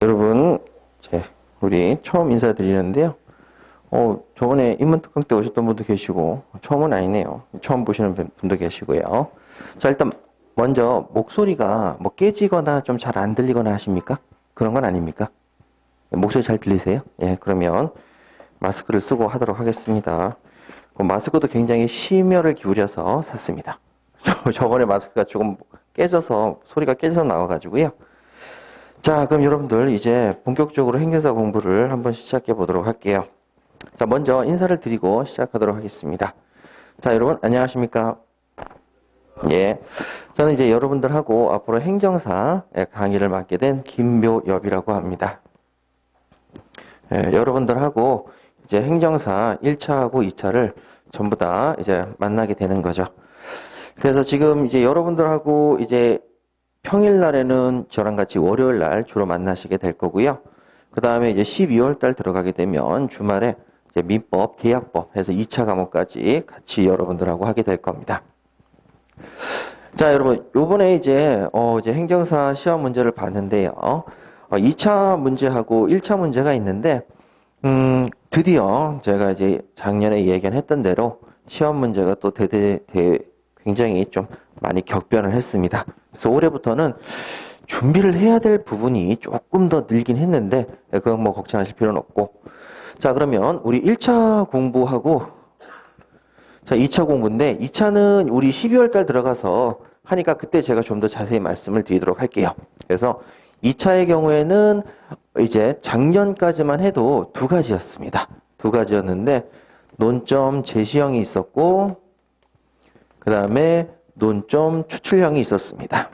여러분, 우리 처음 인사드리는데요. 저번에 인문특강 때 오셨던 분도 계시고, 처음은 아니네요. 처음 보시는 분도 계시고요. 자, 일단, 먼저, 목소리가 뭐 깨지거나 좀 잘 안 들리거나 하십니까? 그런 건 아닙니까? 목소리 잘 들리세요? 예, 그러면 마스크를 쓰고 하도록 하겠습니다. 마스크도 굉장히 심혈을 기울여서 샀습니다. 저번에 마스크가 조금 깨져서, 소리가 깨져서 나와가지고요. 자, 그럼 여러분들 이제 본격적으로 행정사 공부를 한번 시작해 보도록 할게요. 자, 먼저 인사를 드리고 시작하도록 하겠습니다. 자, 여러분 안녕하십니까? 예. 저는 이제 여러분들하고 앞으로 행정사 강의를 맡게 된 김묘엽이라고 합니다. 예, 여러분들하고 이제 행정사 1차하고 2차를 전부 다 이제 만나게 되는 거죠. 그래서 지금 이제 여러분들하고 이제 평일날에는 저랑 같이 월요일날 주로 만나시게 될 거고요. 그 다음에 이제 12월 달 들어가게 되면 주말에 이제 민법, 계약법 해서 2차 과목까지 같이 여러분들하고 하게 될 겁니다. 자, 여러분, 요번에 이제 행정사 시험 문제를 봤는데요. 2차 문제하고 1차 문제가 있는데, 드디어 제가 이제 작년에 예견했던 대로 시험 문제가 또 굉장히 좀 많이 격변을 했습니다. 그래서 올해부터는 준비를 해야 될 부분이 조금 더 늘긴 했는데, 그건 뭐 걱정하실 필요는 없고. 자, 그러면 우리 1차 공부하고, 자, 2차 공부인데, 2차는 우리 12월 달 들어가서 하니까 그때 제가 좀 더 자세히 말씀을 드리도록 할게요. 그래서 2차의 경우에는 이제 작년까지만 해도 두 가지였습니다. 두 가지였는데, 논점 제시형이 있었고, 그 다음에 논점 추출형이 있었습니다.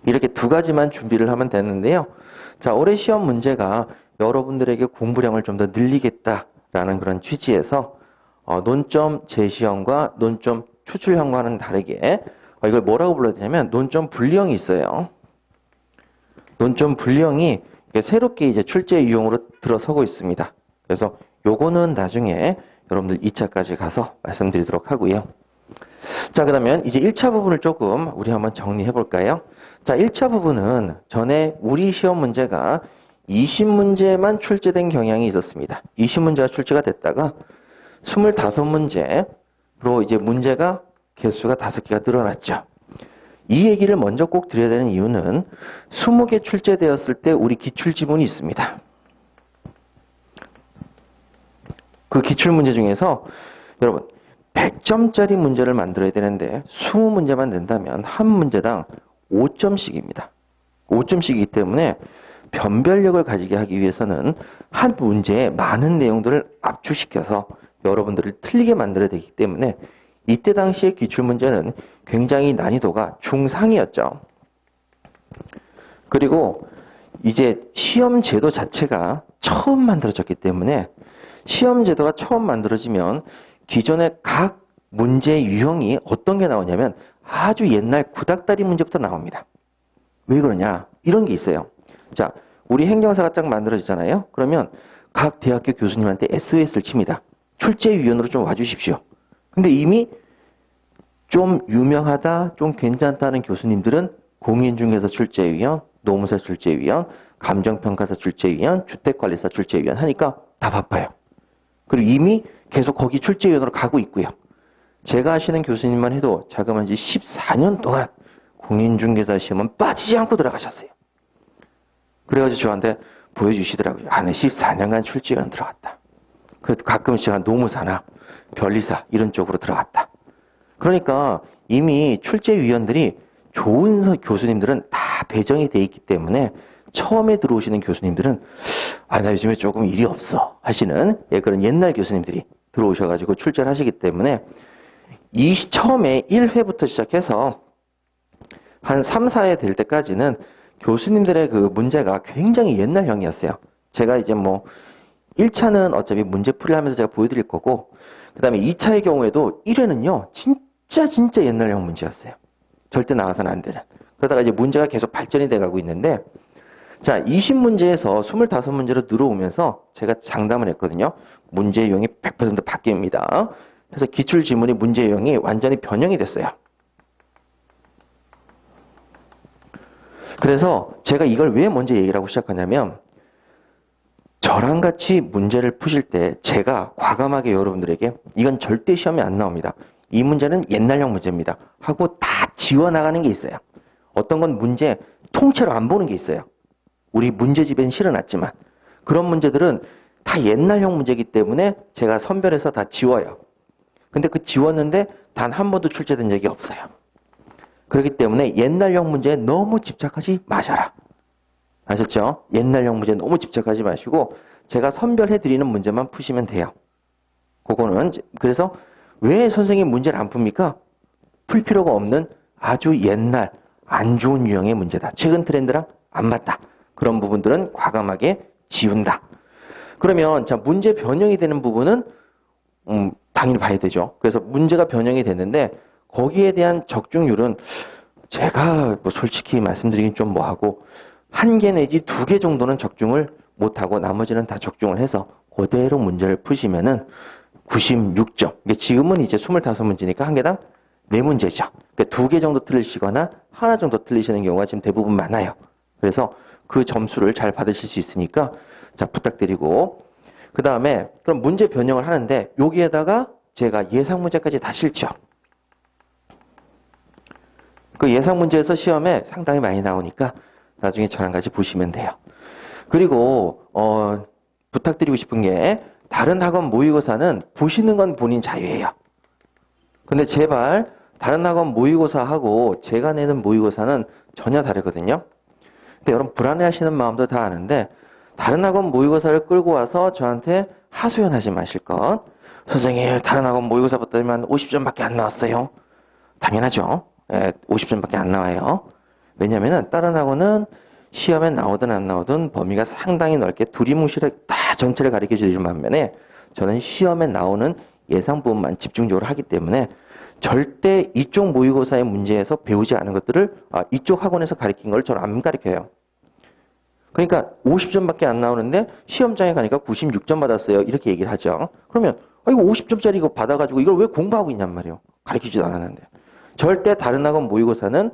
이렇게 두 가지만 준비를 하면 되는데요. 자, 올해 시험 문제가 여러분들에게 공부량을 좀 더 늘리겠다라는 그런 취지에서 논점 제시형과 논점 추출형과는 다르게 이걸 뭐라고 불러야 되냐면 논점 분리형이 있어요. 논점 분리형이 새롭게 이제 출제 유형으로 들어서고 있습니다. 그래서 요거는 나중에 여러분들 2차까지 가서 말씀드리도록 하고요. 자, 그러면 이제 1차 부분을 조금 우리 한번 정리해 볼까요? 자, 1차 부분은 전에 우리 시험 문제가 20문제만 출제된 경향이 있었습니다. 20문제가 출제가 됐다가 25문제로 이제 문제가 개수가 5개가 늘어났죠. 이 얘기를 먼저 꼭 드려야 되는 이유는 20개 출제되었을 때 우리 기출지문이 있습니다. 그 기출문제 중에서 여러분 100점짜리 문제를 만들어야 되는데 20문제만 낸다면 한 문제당 5점씩입니다. 5점씩이기 때문에 변별력을 가지게 하기 위해서는 한 문제에 많은 내용들을 압축시켜서 여러분들을 틀리게 만들어야 되기 때문에 이때 당시의 기출문제는 굉장히 난이도가 중상이었죠. 그리고 이제 시험 제도 자체가 처음 만들어졌기 때문에 시험 제도가 처음 만들어지면 기존의 각 문제 유형이 어떤 게 나오냐면 아주 옛날 구닥다리 문제부터 나옵니다. 왜 그러냐? 이런 게 있어요. 자, 우리 행정사가 딱 만들어지잖아요. 그러면 각 대학교 교수님한테 SOS를 칩니다. 출제위원으로 좀 와주십시오. 근데 이미 좀 유명하다, 좀 괜찮다는 교수님들은 공인중개사 출제위원, 노무사 출제위원, 감정평가사 출제위원, 주택관리사 출제위원 하니까 다 바빠요. 그리고 이미 계속 거기 출제위원으로 가고 있고요. 제가 아시는 교수님만 해도 자그마치 14년 동안 공인중개사 시험은 빠지지 않고 들어가셨어요. 그래가지고 저한테 보여주시더라고요. 아, 네 14년간 출제위원 들어갔다. 그래도 가끔씩 한 노무사나 변리사 이런 쪽으로 들어갔다. 그러니까 이미 출제위원들이 좋은 교수님들은 다 배정이 돼 있기 때문에 처음에 들어오시는 교수님들은 아, 나 요즘에 조금 일이 없어 하시는 그런 옛날 교수님들이 들어오셔가지고 출제를 하시기 때문에 처음에 1회부터 시작해서 한 3, 4회 될 때까지는 교수님들의 그 문제가 굉장히 옛날형이었어요. 제가 이제 뭐 1차는 어차피 문제풀이를 하면서 제가 보여드릴 거고 그 다음에 2차의 경우에도 1회는요 진짜 옛날형 문제였어요. 절대 나와서는 안 되는. 그러다가 이제 문제가 계속 발전이 돼가고 있는데 자 20문제에서 25문제로 늘어오면서 제가 장담을 했거든요. 문제 유형이 100% 바뀝니다. 그래서 기출지문이 문제 유형이 완전히 변형이 됐어요. 그래서 제가 이걸 왜 먼저 얘기를 하고 시작하냐면 저랑 같이 문제를 푸실 때 제가 과감하게 여러분들에게 이건 절대 시험에 안 나옵니다. 이 문제는 옛날형 문제입니다. 하고 다 지워나가는 게 있어요. 어떤 건 문제 통째로 안 보는 게 있어요. 우리 문제집엔 실어놨지만 그런 문제들은 다 옛날형 문제이기 때문에 제가 선별해서 다 지워요. 근데 그 지웠는데 단 한 번도 출제된 적이 없어요. 그렇기 때문에 옛날형 문제에 너무 집착하지 마셔라. 아셨죠? 옛날형 문제에 너무 집착하지 마시고 제가 선별해드리는 문제만 푸시면 돼요. 그거는 그래서 왜 선생님 문제를 안 풉니까? 풀 필요가 없는 아주 옛날 안 좋은 유형의 문제다. 최근 트렌드랑 안 맞다. 그런 부분들은 과감하게 지운다. 그러면 자 문제 변형이 되는 부분은 당연히 봐야 되죠. 그래서 문제가 변형이 됐는데 거기에 대한 적중률은 제가 뭐 솔직히 말씀드리긴 좀 뭐하고 1개 내지 2개 정도는 적중을 못하고 나머지는 다 적중을 해서 그대로 문제를 푸시면은 96점. 지금은 이제 25문제니까 한 개당 4문제죠. 그러니까 2개 정도 틀리시거나 하나 정도 틀리시는 경우가 지금 대부분 많아요. 그래서 그 점수를 잘 받으실 수 있으니까 자 부탁드리고 그 다음에 그럼 문제 변형을 하는데 여기에다가 제가 예상 문제까지 다 실죠. 그 예상 문제에서 시험에 상당히 많이 나오니까 나중에 저랑 같이 보시면 돼요. 그리고 부탁드리고 싶은 게 다른 학원 모의고사는 보시는 건 본인 자유예요. 근데 제발 다른 학원 모의고사하고 제가 내는 모의고사는 전혀 다르거든요. 근데 여러분 불안해하시는 마음도 다 아는데 다른 학원 모의고사를 끌고 와서 저한테 하소연하지 마실 것. 선생님 다른 학원 모의고사 봤더니만 50점밖에 안 나왔어요. 당연하죠. 50점밖에 안 나와요. 왜냐면은 다른 학원은 시험에 나오든 안 나오든 범위가 상당히 넓게 두리뭉실하게 다 전체를 가르쳐 주는 반면에 저는 시험에 나오는 예상 부분만 집중적으로 하기 때문에 절대 이쪽 모의고사의 문제에서 배우지 않은 것들을 이쪽 학원에서 가르친 걸 저는 안 가르쳐요. 그러니까 50점밖에 안 나오는데 시험장에 가니까 96점 받았어요. 이렇게 얘기를 하죠. 그러면 이거 50점짜리 이거 받아가지고 이걸 왜 공부하고 있냔 말이에요. 가르치지도 않았는데. 절대 다른 학원 모의고사는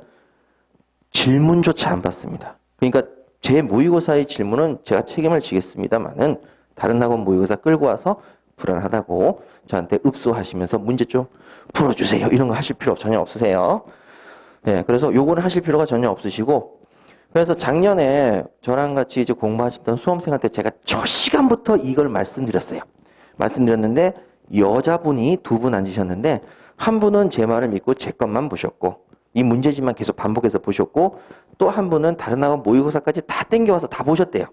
질문조차 안 받습니다. 그러니까 제 모의고사의 질문은 제가 책임을 지겠습니다만은 다른 학원 모의고사 끌고 와서 불안하다고 저한테 읍소하시면서 문제 좀 풀어주세요. 이런 거 하실 필요 전혀 없으세요. 네, 그래서 요거는 하실 필요가 전혀 없으시고 그래서 작년에 저랑 같이 이제 공부하셨던 수험생한테 제가 저 시간부터 이걸 말씀드렸어요. 말씀드렸는데 여자분이 2분 앉으셨는데 한 분은 제 말을 믿고 제 것만 보셨고 이 문제집만 계속 반복해서 보셨고 또 한 분은 다른 학원 모의고사까지 다 땡겨와서 다 보셨대요.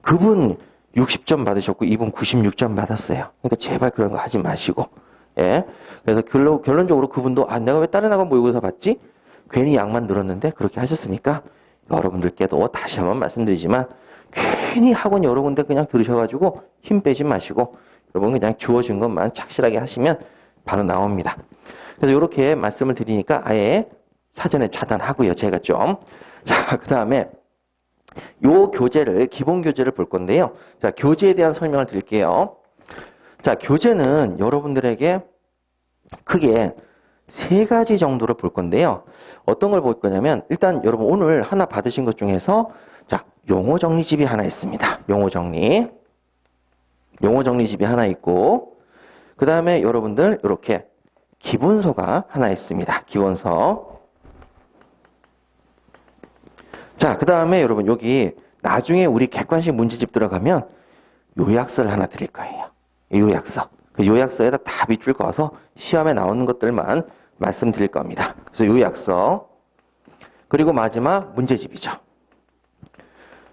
그분 60점 받으셨고 이분 96점 받았어요. 그러니까 제발 그런 거 하지 마시고 예. 그래서 결론적으로 그분도 내가 왜 다른 학원 모의고사 봤지? 괜히 양만 늘었는데 그렇게 하셨으니까 여러분들께도 다시 한번 말씀드리지만 괜히 학원 여러 군데 그냥 들으셔가지고 힘 빼지 마시고 여러분 그냥 주어진 것만 착실하게 하시면 바로 나옵니다. 그래서 이렇게 말씀을 드리니까 아예 사전에 차단하고요. 제가 좀. 자, 그 다음에 요 교재를, 기본 교재를 볼 건데요. 자, 교재에 대한 설명을 드릴게요. 자, 교재는 여러분들에게 크게 3가지 정도를 볼 건데요. 어떤 걸 볼 거냐면 일단 여러분 오늘 하나 받으신 것 중에서 자, 용어 정리집이 하나 있습니다. 용어 정리집이 하나 있고 그 다음에 여러분들 이렇게 기본서가 하나 있습니다. 기본서. 자, 그 다음에 여러분 여기 나중에 우리 객관식 문제집 들어가면 요약서를 하나 드릴 거예요. 요약서. 그 요약서에다 다 밑줄 그어서 시험에 나오는 것들만 말씀드릴 겁니다. 그래서 요약서. 그리고 마지막 문제집이죠.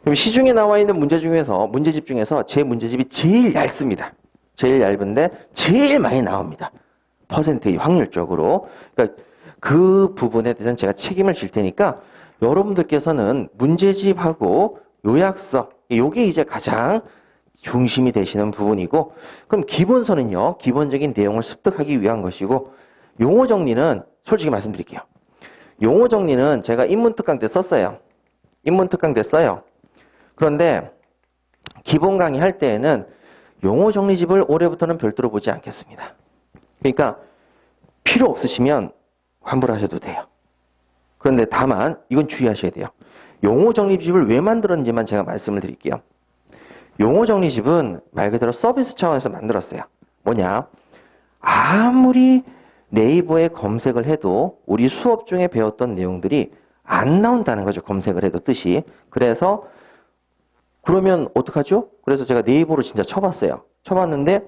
그럼 시중에 나와 있는 문제 중에서 문제집 중에서 제 문제집이 제일 얇습니다. 제일 얇은데 제일 많이 나옵니다. 퍼센테이지 확률적으로. 그러니까 그 부분에 대해서는 제가 책임을 질 테니까 여러분들께서는 문제집하고 요약서 이게 이제 가장 중심이 되시는 부분이고 그럼 기본서는요. 기본적인 내용을 습득하기 위한 것이고 용어 정리는 솔직히 말씀드릴게요. 용어 정리는 제가 인문특강 때 썼어요. 인문특강 때 써요. 그런데 기본 강의 할 때에는 용어 정리집을 올해부터는 별도로 보지 않겠습니다. 그러니까 필요 없으시면 환불하셔도 돼요. 그런데 다만 이건 주의하셔야 돼요. 용어 정리집을 왜 만들었는지만 제가 말씀을 드릴게요. 용어 정리집은 말 그대로 서비스 차원에서 만들었어요. 뭐냐? 아무리 네이버에 검색을 해도 우리 수업 중에 배웠던 내용들이 안 나온다는 거죠. 검색을 해도 뜻이. 그래서 그러면 어떡하죠? 그래서 제가 네이버로 진짜 쳐봤어요. 쳐봤는데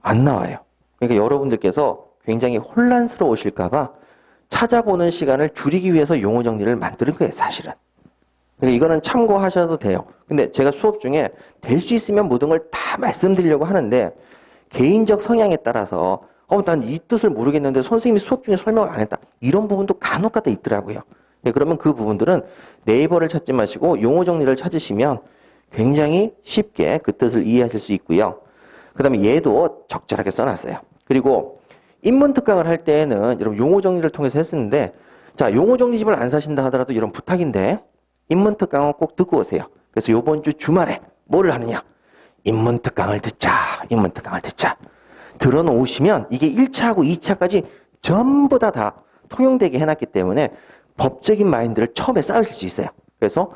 안 나와요. 그러니까 여러분들께서 굉장히 혼란스러우실까봐 찾아보는 시간을 줄이기 위해서 용어 정리를 만드는 거예요, 사실은. 그러니까 이거는 참고하셔도 돼요. 근데 제가 수업 중에 될 수 있으면 모든 걸 다 말씀드리려고 하는데 개인적 성향에 따라서 난 이 뜻을 모르겠는데 선생님이 수업 중에 설명을 안 했다. 이런 부분도 간혹가다 있더라고요. 네, 그러면 그 부분들은 네이버를 찾지 마시고 용어 정리를 찾으시면 굉장히 쉽게 그 뜻을 이해하실 수 있고요. 그 다음에 얘도 적절하게 써놨어요. 그리고 인문 특강을 할 때에는 여러분 용어 정리를 통해서 했었는데 자, 용어 정리집을 안 사신다 하더라도 이런 부탁인데 인문 특강은 꼭 듣고 오세요. 그래서 이번 주 주말에 뭐를 하느냐? 인문 특강을 듣자. 인문 특강을 듣자. 들어놓으시면 이게 1차하고 2차까지 전부 다 통용되게 해놨기 때문에 법적인 마인드를 처음에 쌓으실 수 있어요. 그래서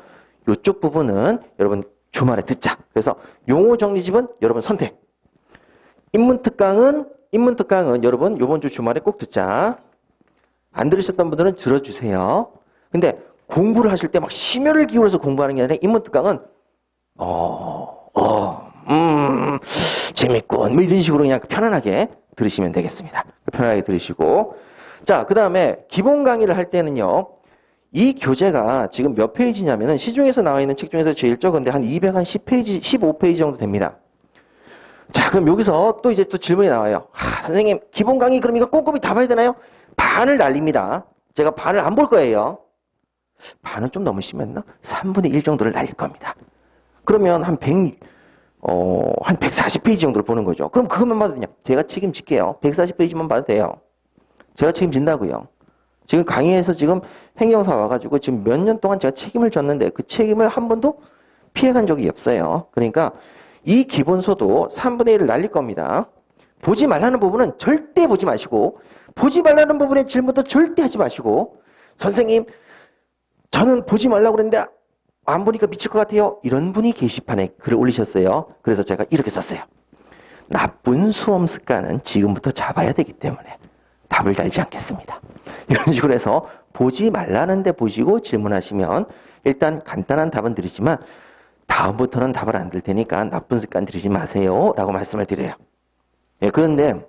이쪽 부분은 여러분 주말에 듣자. 그래서 용어 정리집은 여러분 선택. 인문 특강은 여러분 이번 주 주말에 꼭 듣자. 안 들으셨던 분들은 들어주세요. 근데 공부를 하실 때 막 심혈을 기울여서 공부하는 게 아니라 인문 특강은 재밌군. 뭐 이런 식으로 그냥 편안하게 들으시면 되겠습니다. 편안하게 들으시고. 자, 그 다음에 기본 강의를 할 때는요. 이 교재가 지금 몇 페이지냐면은 시중에서 나와 있는 책 중에서 제일 적은데 한 210페이지, 15페이지 정도 됩니다. 자, 그럼 여기서 또 이제 또 질문이 나와요. 선생님, 기본 강의 그럼 이거 꼼꼼히 다 봐야 되나요? 반을 날립니다. 제가 반을 안 볼 거예요. 반은 좀 너무 심했나? 3분의 1 정도를 날릴 겁니다. 그러면 한 140페이지 정도를 보는 거죠. 그럼 그것만 봐도 되냐? 제가 책임질게요. 140페이지만 봐도 돼요. 제가 책임진다고요. 지금 강의에서 지금 행정사 와가지고 지금 몇 년 동안 제가 책임을 졌는데 그 책임을 한 번도 피해간 적이 없어요. 그러니까 이 기본서도 3분의 1을 날릴 겁니다. 보지 말라는 부분은 절대 보지 마시고 보지 말라는 부분의 질문도 절대 하지 마시고 선생님 저는 보지 말라고 그랬는데 안 보니까 미칠 것 같아요. 이런 분이 게시판에 글을 올리셨어요. 그래서 제가 이렇게 썼어요. 나쁜 수험 습관은 지금부터 잡아야 되기 때문에 답을 달지 않겠습니다. 이런 식으로 해서 보지 말라는 데 보시고 질문하시면 일단 간단한 답은 드리지만 다음부터는 답을 안 들 테니까 나쁜 습관 들이지 마세요. 라고 말씀을 드려요. 예, 그런데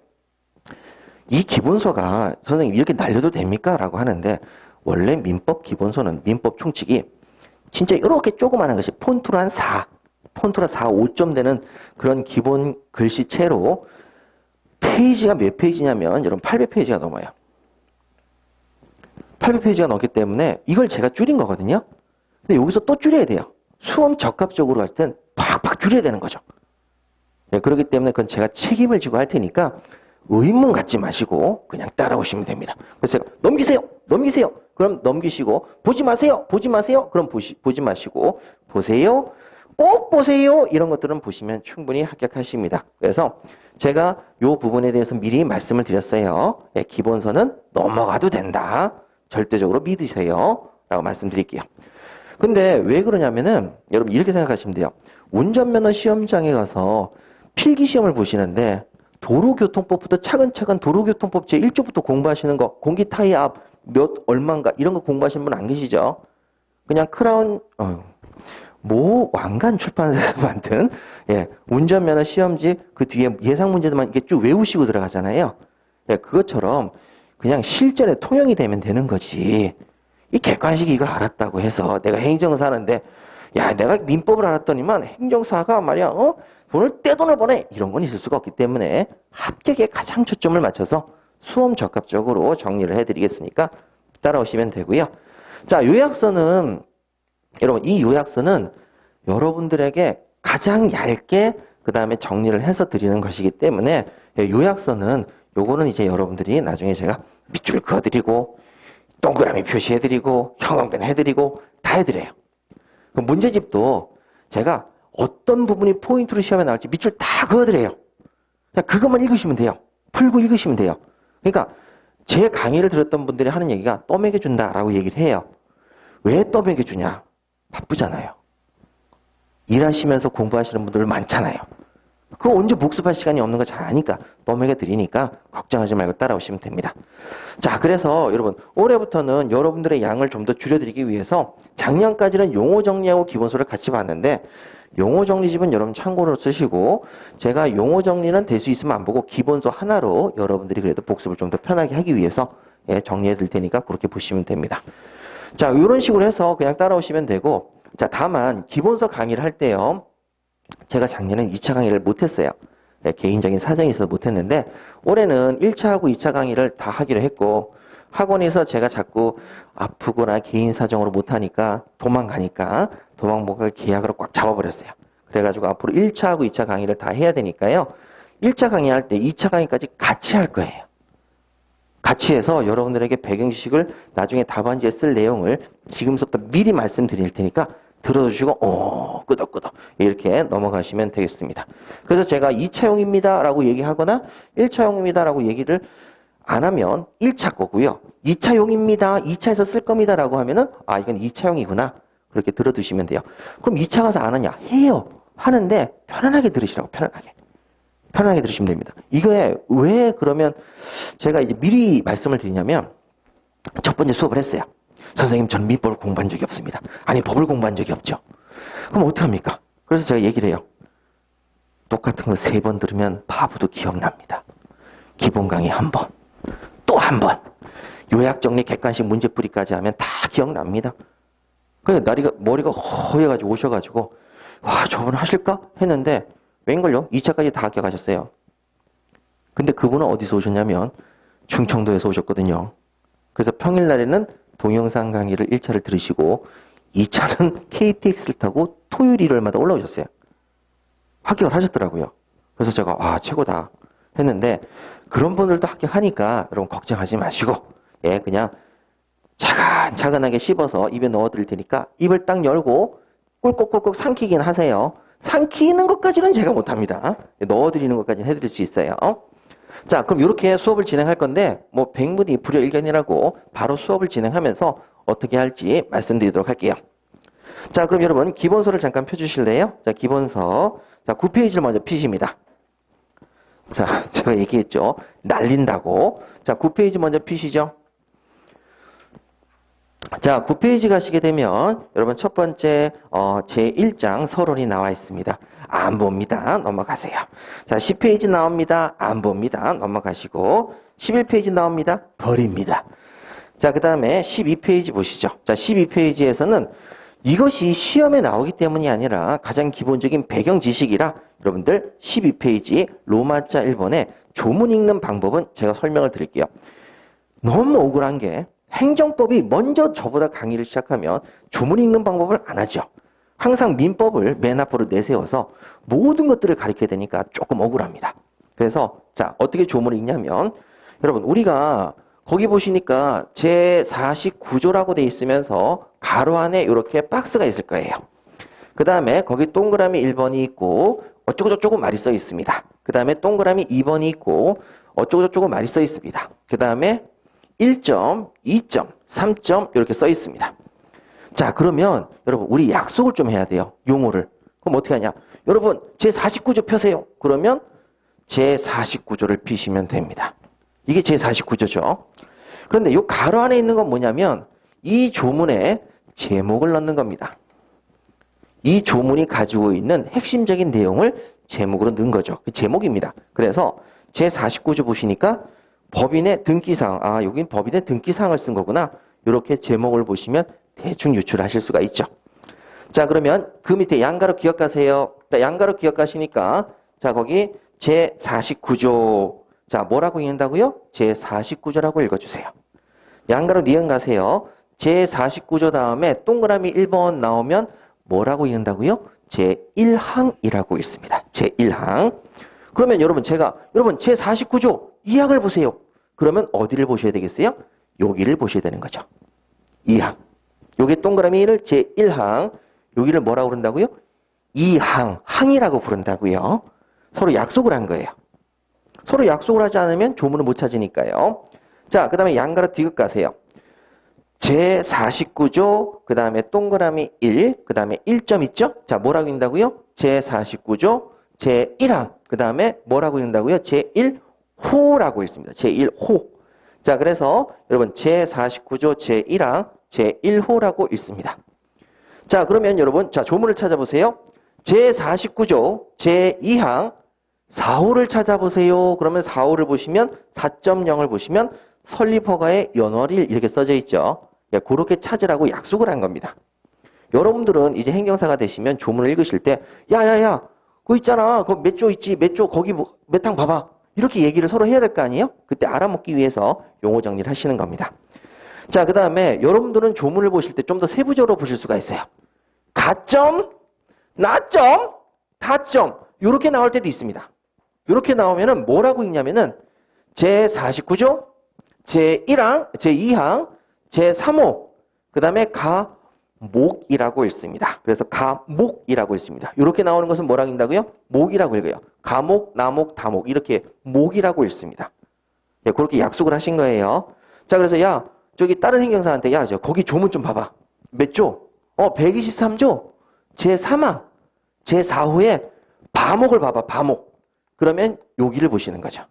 이 기본서가 선생님 이렇게 날려도 됩니까? 라고 하는데 원래 민법 기본서는 민법 총칙이 진짜 이렇게 조그마한 것이 폰트로 한 4, 폰트로 4, 5점 되는 그런 기본 글씨체로 페이지가 몇 페이지냐면 여러분 800페이지가 넘어요. 800페이지가 넘기 때문에 이걸 제가 줄인 거거든요. 근데 여기서 또 줄여야 돼요. 수험 적합적으로 할 땐 팍팍 줄여야 되는 거죠. 네, 그렇기 때문에 그건 제가 책임을 지고 할 테니까 의문 갖지 마시고 그냥 따라오시면 됩니다. 그래서 제가 넘기세요. 그럼 넘기시고 보지 마세요. 그럼 보지 마시고 보세요. 꼭 보세요. 이런 것들은 보시면 충분히 합격하십니다. 그래서 제가 이 부분에 대해서 미리 말씀을 드렸어요. 네, 기본서는 넘어가도 된다. 절대적으로 믿으세요. 라고 말씀드릴게요. 근데 왜 그러냐면은 여러분 이렇게 생각하시면 돼요. 운전면허 시험장에 가서 필기시험을 보시는데 도로교통법부터 차근차근 도로교통법 제1조부터 공부하시는 거 공기 타이 앞 몇 얼마인가 이런 거 공부하시는 분 안 계시죠? 그냥 크라운 왕관 출판사에서 만든 운전면허 시험지 그 뒤에 예상 문제들만 이렇게 쭉 외우시고 들어가잖아요. 그것처럼 그냥 실전에 통용이 되면 되는 거지. 이 객관식이 이걸 알았다고 해서 내가 행정사 하는데 내가 민법을 알았더니만 행정사가 말이야 돈을 떼돈을 버네 이런 건 있을 수가 없기 때문에 합격에 가장 초점을 맞춰서 수험 적합적으로 정리를 해드리겠으니까 따라오시면 되고요. 자, 요약서는 여러분 이 요약서는 여러분들에게 가장 얇게 그 다음에 정리를 해서 드리는 것이기 때문에 요약서는 요거는 이제 여러분들이 나중에 제가 밑줄 그어드리고 동그라미 표시해드리고 형광펜 해드리고 다 해드려요. 문제집도 제가 어떤 부분이 포인트로 시험에 나올지 밑줄 다 그어드려요. 그냥 그것만 읽으시면 돼요. 풀고 읽으시면 돼요. 그러니까 제 강의를 들었던 분들이 하는 얘기가 떠먹여준다라고 얘기를 해요. 왜 떠먹여주냐? 바쁘잖아요. 일하시면서 공부하시는 분들 많잖아요. 그거 언제 복습할 시간이 없는 거 잘 아니까 떠먹여드리니까 걱정하지 말고 따라오시면 됩니다. 자, 그래서 여러분 올해부터는 여러분들의 양을 좀 더 줄여드리기 위해서 작년까지는 용어 정리하고 기본서를 같이 봤는데 용어 정리집은 여러분 참고로 쓰시고 제가 용어 정리는 될 수 있으면 안 보고 기본서 하나로 여러분들이 그래도 복습을 좀 더 편하게 하기 위해서 정리해 드릴 테니까 그렇게 보시면 됩니다. 자, 이런 식으로 해서 그냥 따라오시면 되고 자, 다만 기본서 강의를 할 때요. 제가 작년엔 2차 강의를 못했어요. 개인적인 사정이 있어서 못했는데 올해는 1차하고 2차 강의를 다 하기로 했고 학원에서 제가 자꾸 아프거나 개인 사정으로 못하니까 도망가니까 도망 못 가게 계약으로 꽉 잡아버렸어요. 그래가지고 앞으로 1차하고 2차 강의를 다 해야 되니까요. 1차 강의할 때 2차 강의까지 같이 할 거예요. 같이 해서 여러분들에게 배경 지식을 나중에 답안지에 쓸 내용을 지금부터 미리 말씀드릴 테니까 들어주시고 끄덕끄덕 이렇게 넘어가시면 되겠습니다. 그래서 제가 2차용입니다 라고 얘기하거나 1차용입니다 라고 얘기를 안 하면 1차 거고요. 2차용입니다. 2차에서 쓸 겁니다 라고 하면은 이건 2차용이구나. 그렇게 들어두시면 돼요. 그럼 2차 가서 안 하냐? 해요. 하는데 편안하게 들으시라고 편안하게 들으시면 됩니다. 이거에 왜 그러면 제가 이제 미리 말씀을 드리냐면 첫 번째 수업을 했어요. 선생님, 전 민법을 공부한 적이 없습니다. 아니, 법을 공부한 적이 없죠. 그럼 어떡합니까? 그래서 제가 얘기를 해요. 똑같은 거 3번 들으면 바보도 기억납니다. 기본 강의 1번, 또 1번, 요약 정리 객관식 문제풀이까지 하면 다 기억납니다. 그냥 머리가 허해가지고 오셔가지고 와, 저분 하실까? 했는데 웬걸요? 2차까지 다 합격하셨어요. 근데 그분은 어디서 오셨냐면 충청도에서 오셨거든요. 그래서 평일날에는 동영상 강의를 1차를 들으시고 2차는 KTX를 타고 토요일 일요일마다 올라오셨어요. 합격을 하셨더라고요. 그래서 제가 최고다 했는데 그런 분들도 합격하니까 여러분 걱정하지 마시고 그냥 차근차근하게 씹어서 입에 넣어드릴 테니까 입을 딱 열고 꿀꺽꿀꺽 삼키긴 하세요. 삼키는 것까지는 제가 못합니다. 넣어드리는 것까지는 해드릴 수 있어요. 자, 그럼 이렇게 수업을 진행할 건데 뭐 백문이 불여일견이라고 바로 수업을 진행하면서 어떻게 할지 말씀드리도록 할게요. 자, 그럼 여러분 기본서를 잠깐 펴주실래요? 자, 기본서. 자, 9페이지를 먼저 피십니다. 자, 제가 얘기했죠. 날린다고. 자, 9페이지 먼저 피시죠. 자, 9페이지 가시게 되면 여러분 첫 번째 제1장 서론이 나와 있습니다. 안 봅니다. 넘어가세요. 자, 10페이지 나옵니다. 안 봅니다. 넘어가시고 11페이지 나옵니다. 버립니다. 자, 그 다음에 12페이지 보시죠. 자, 12페이지에서는 이것이 시험에 나오기 때문이 아니라 가장 기본적인 배경 지식이라 여러분들 12페이지 로마자 1번에 조문 읽는 방법은 제가 설명을 드릴게요. 너무 억울한 게 행정법이 먼저 저보다 강의를 시작하면 조문 읽는 방법을 안 하죠. 항상 민법을 맨 앞으로 내세워서 모든 것들을 가르쳐야 되니까 조금 억울합니다. 그래서 자, 어떻게 조문을 읽냐면 여러분 우리가 거기 보시니까 제49조라고 돼 있으면서 가로 안에 이렇게 박스가 있을 거예요. 그 다음에 거기 동그라미 1번이 있고 어쩌고저쩌고 말이 써 있습니다. 그 다음에 동그라미 2번이 있고 어쩌고저쩌고 말이 써 있습니다. 그 다음에 1점, 2점, 3점 이렇게 써 있습니다. 자, 그러면 여러분 우리 약속을 좀 해야 돼요. 용어를. 그럼 어떻게 하냐? 여러분 제49조 펴세요. 그러면 제49조를 피시면 됩니다. 이게 제49조죠. 그런데 이 가로 안에 있는 건 뭐냐면 이 조문에 제목을 넣는 겁니다. 이 조문이 가지고 있는 핵심적인 내용을 제목으로 넣은 거죠. 그 제목입니다. 그래서 제49조 보시니까 법인의 등기사항, 여긴 법인의 등기사항을 쓴 거구나. 이렇게 제목을 보시면 대충 유출하실 수가 있죠. 자, 그러면 그 밑에 양가로 기억하세요. 양가로 기억하시니까 자, 거기 제49조. 자, 뭐라고 읽는다고요? 제49조라고 읽어주세요. 양가로 니은 가세요. 제49조 다음에 동그라미 1번 나오면 뭐라고 읽는다고요? 제1항이라고 읽습니다. 제1항. 그러면 여러분 여러분 제49조 2항을 보세요. 그러면 어디를 보셔야 되겠어요? 여기를 보셔야 되는 거죠. 2항. 여기 동그라미를 제1항. 여기를 뭐라고 부른다고요? 2항. 항이라고 부른다고요. 서로 약속을 한 거예요. 서로 약속을 하지 않으면 조문을 못 찾으니까요. 자, 그 다음에 양가로 디귿 가세요. 제49조, 그 다음에 동그라미 1, 그 다음에 1점 있죠? 자, 뭐라고 읽는다고요? 제49조, 제1항, 그 다음에 뭐라고 읽는다고요? 제1호라고 읽습니다. 제1호. 자, 그래서 여러분 제49조, 제1항, 제1호라고 읽습니다. 자, 그러면 여러분, 자, 조문을 찾아보세요. 제49조, 제2항, 4호를 찾아보세요. 그러면 4호를 보시면 4.0을 보시면 설립허가의 연월일 이렇게 써져 있죠. 그렇게 찾으라고 약속을 한 겁니다. 여러분들은 이제 행정사가 되시면 조문을 읽으실 때 야야야 그거 있잖아. 그거 몇 조 있지. 몇 조 거기 몇 항 봐봐. 이렇게 얘기를 서로 해야 될 거 아니에요? 그때 알아먹기 위해서 용어 정리를 하시는 겁니다. 자, 그 다음에 여러분들은 조문을 보실 때 좀 더 세부적으로 보실 수가 있어요. 가점, 나점, 다점 이렇게 나올 때도 있습니다. 이렇게 나오면은 뭐라고 읽냐면은 제49조, 제1항, 제2항, 제3호, 그 다음에 가목이라고 읽습니다. 그래서 가목이라고 읽습니다. 이렇게 나오는 것은 뭐라고 읽는다고요? 목이라고 읽어요. 가목, 나목, 다목 이렇게 목이라고 읽습니다. 예, 그렇게 약속을 하신 거예요. 자, 그래서 야, 저기 다른 행정사한테 야, 저 거기 조문 좀 봐봐. 몇 조? 123조, 제3항, 제4호에 바목을 봐봐. 바목. 그러면 여기를 보시는 거죠.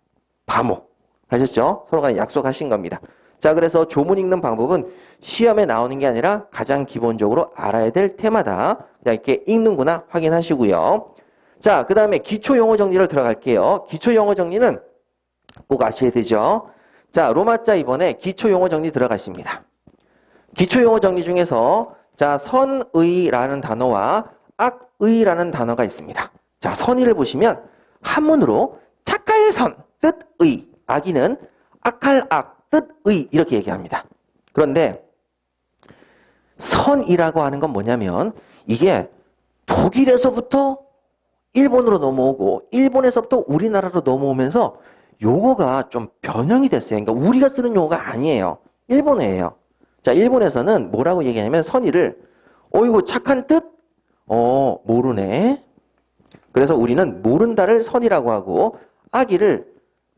바목. 하셨죠? 서로 간에 약속하신 겁니다. 자, 그래서 조문 읽는 방법은 시험에 나오는 게 아니라 가장 기본적으로 알아야 될 테마다 그냥 이렇게 읽는구나 확인하시고요. 자, 그 다음에 기초 용어 정리를 들어갈게요. 기초 용어 정리는 꼭 아셔야 되죠. 자, 로마자 이번에 기초 용어 정리 들어가십니다. 기초 용어 정리 중에서 자, 선의라는 단어와 악의라는 단어가 있습니다. 자, 선의를 보시면 한문으로 착할 선, 뜻의, 악의는 악할 악, 뜻의 이렇게 얘기합니다. 그런데 선이라고 하는 건 뭐냐면 이게 독일에서부터 일본으로 넘어오고 일본에서부터 우리나라로 넘어오면서 용어가 좀 변형이 됐어요. 그러니까 우리가 쓰는 용어가 아니에요. 일본어예요. 자, 일본에서는 뭐라고 얘기하냐면 선의를 이거 착한 뜻? 모르네. 그래서 우리는 모른다를 선이라고 하고 악의를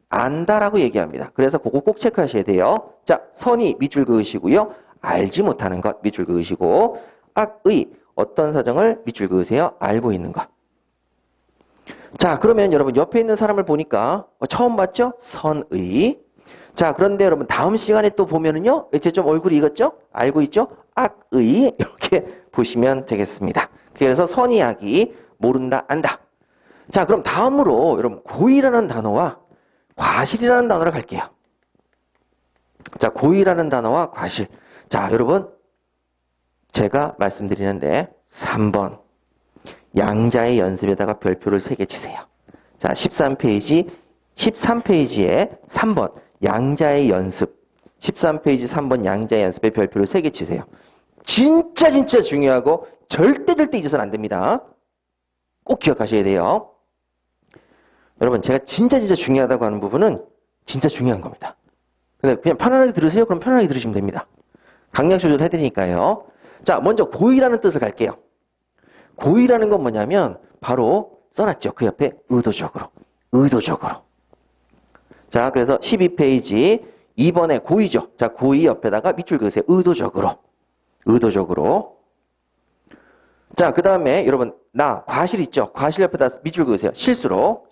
안다라고 얘기합니다. 그래서 그거 꼭 체크하셔야 돼요. 자, 선의 밑줄 그으시고요. 알지 못하는 것 밑줄 그으시고 악의 어떤 사정을 밑줄 그으세요. 알고 있는 것. 자, 그러면 여러분 옆에 있는 사람을 보니까 처음 봤죠? 선의. 자, 그런데 여러분 다음 시간에 또 보면은요. 이제 좀 얼굴이 익었죠? 알고 있죠? 악의 이렇게 보시면 되겠습니다. 그래서 선의 악의 모른다 안다. 자, 그럼 다음으로 여러분 고의라는 단어와 과실이라는 단어로 갈게요. 자, 고의라는 단어와 과실. 자, 여러분 제가 말씀드리는데 3번 양자의 연습에다가 별표를 3개 치세요. 자, 13페이지에 3번 양자의 연습. 13페이지 3번 양자의 연습에 별표를 3개 치세요. 진짜 중요하고 절대 잊어서는 안 됩니다. 꼭 기억하셔야 돼요. 여러분 제가 진짜 중요하다고 하는 부분은 진짜 중요한 겁니다. 근데 그냥 편안하게 들으세요. 그럼 편안하게 들으시면 됩니다. 강약 조절 해드리니까요. 자, 먼저 고의라는 뜻을 갈게요. 고의라는 건 뭐냐면 바로 써놨죠. 그 옆에 의도적으로. 자, 그래서 12페이지 2번에 고의죠. 자, 고의 옆에다가 밑줄 그으세요. 의도적으로. 자, 그 다음에 여러분 과실 있죠. 과실 옆에다 밑줄 그으세요. 실수로.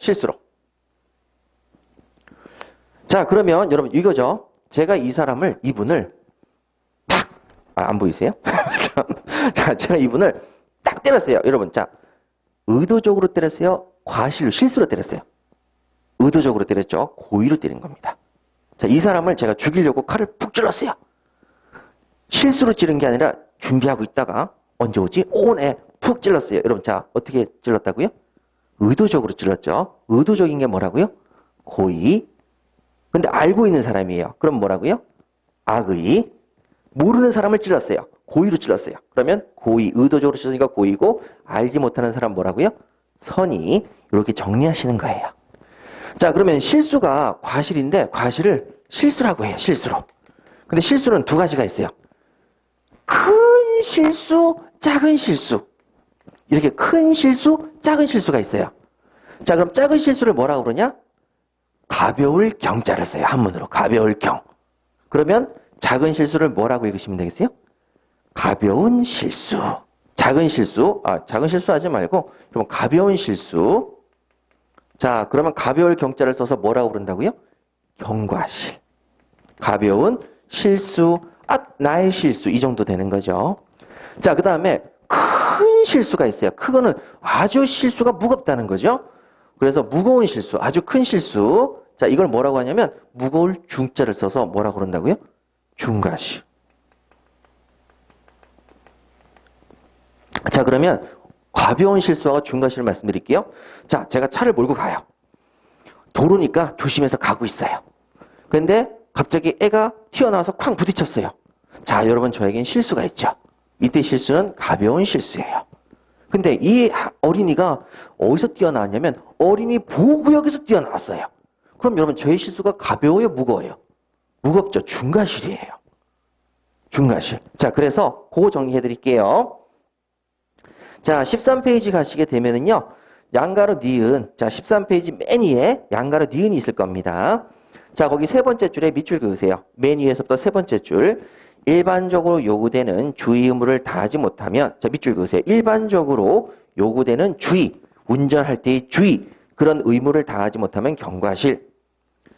자, 그러면 여러분 이거죠. 제가 이분을 탁, 안 보이세요? 자, 제가 이분을 딱 때렸어요. 여러분, 자, 의도적으로 때렸어요. 과실로, 실수로 때렸어요. 의도적으로 때렸죠. 고의로 때린 겁니다. 자, 이 사람을 제가 죽이려고 칼을 푹 찔렀어요. 실수로 찌른 게 아니라 준비하고 있다가 언제 오지? 오네. 푹 찔렀어요. 여러분, 자, 어떻게 찔렀다고요? 의도적으로 찔렀죠. 의도적인 게 뭐라고요? 고의. 근데 알고 있는 사람이에요. 그럼 뭐라고요? 악의. 모르는 사람을 찔렀어요. 고의로 찔렀어요. 그러면 고의, 의도적으로 찔렀으니까 고의고 알지 못하는 사람 뭐라고요? 선의. 이렇게 정리하시는 거예요. 자, 그러면 실수가 과실인데 과실을 실수라고 해요. 실수로. 근데 실수는 두 가지가 있어요. 큰 실수, 작은 실수. 이렇게 큰 실수, 작은 실수가 있어요. 자, 그럼 작은 실수를 뭐라고 그러냐? 가벼울 경자를 써요. 한문으로. 가벼울 경. 그러면 작은 실수를 뭐라고 읽으시면 되겠어요? 가벼운 실수. 작은 실수 하지 말고 그럼 가벼운 실수. 자, 그러면 가벼울 경자를 써서 뭐라고 부른다고요? 경과실. 가벼운 실수, 나의 실수 이 정도 되는 거죠. 자, 그 다음에 큰 실수가 있어요. 그거는 아주 실수가 무겁다는 거죠. 그래서 무거운 실수, 아주 큰 실수. 자, 이걸 뭐라고 하냐면 무거울 중자를 써서 뭐라고 그런다고요? 중과실. 자, 그러면 가벼운 실수하고 중과실을 말씀드릴게요. 자, 제가 차를 몰고 가요. 도로니까 조심해서 가고 있어요. 근데 갑자기 애가 튀어나와서 쾅 부딪혔어요. 자, 여러분 저에겐 실수가 있죠. 이때 실수는 가벼운 실수예요. 근데 이 어린이가 어디서 뛰어나왔냐면 어린이 보호구역에서 뛰어나왔어요. 그럼 여러분 저의 실수가 가벼워요, 무거워요? 무겁죠. 중과실이에요. 중과실. 자, 그래서 그거 정리해 드릴게요. 자, 13페이지 가시게 되면은요. 양가로 니은. 자, 13페이지 맨 위에 양가로 니은이 있을 겁니다. 자, 거기 세 번째 줄에 밑줄 그으세요. 맨 위에서부터 세 번째 줄. 일반적으로 요구되는 주의 의무를 다하지 못하면, 자, 밑줄 그으세요. 일반적으로 요구되는 주의, 운전할 때의 주의, 그런 의무를 다하지 못하면 경과실.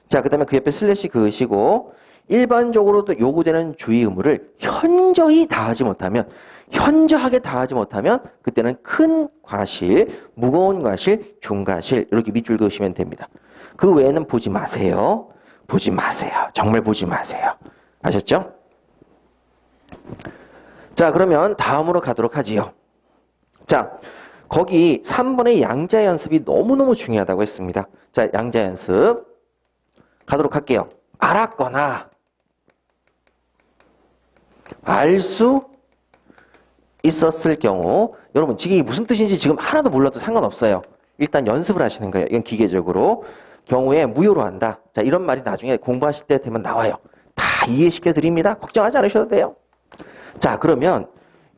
자, 그 다음에 그 옆에 슬래시 그으시고, 일반적으로도 요구되는 주의 의무를 현저히 다하지 못하면, 현저하게 다하지 못하면, 그때는 큰 과실, 무거운 과실, 중과실, 이렇게 밑줄 그으시면 됩니다. 그 외에는 보지 마세요. 보지 마세요. 정말 보지 마세요. 아셨죠? 자, 그러면 다음으로 가도록 하지요. 자, 거기 3번의 양자 연습이 너무너무 중요하다고 했습니다. 자, 양자 연습 가도록 할게요. 알았거나 알 수 있었을 경우, 여러분 지금 이게 무슨 뜻인지 지금 하나도 몰라도 상관없어요. 일단 연습을 하시는 거예요. 이건 기계적으로. 경우에 무효로 한다. 자, 이런 말이 나중에 공부하실 때 되면 나와요. 다 이해시켜 드립니다. 걱정하지 않으셔도 돼요. 자, 그러면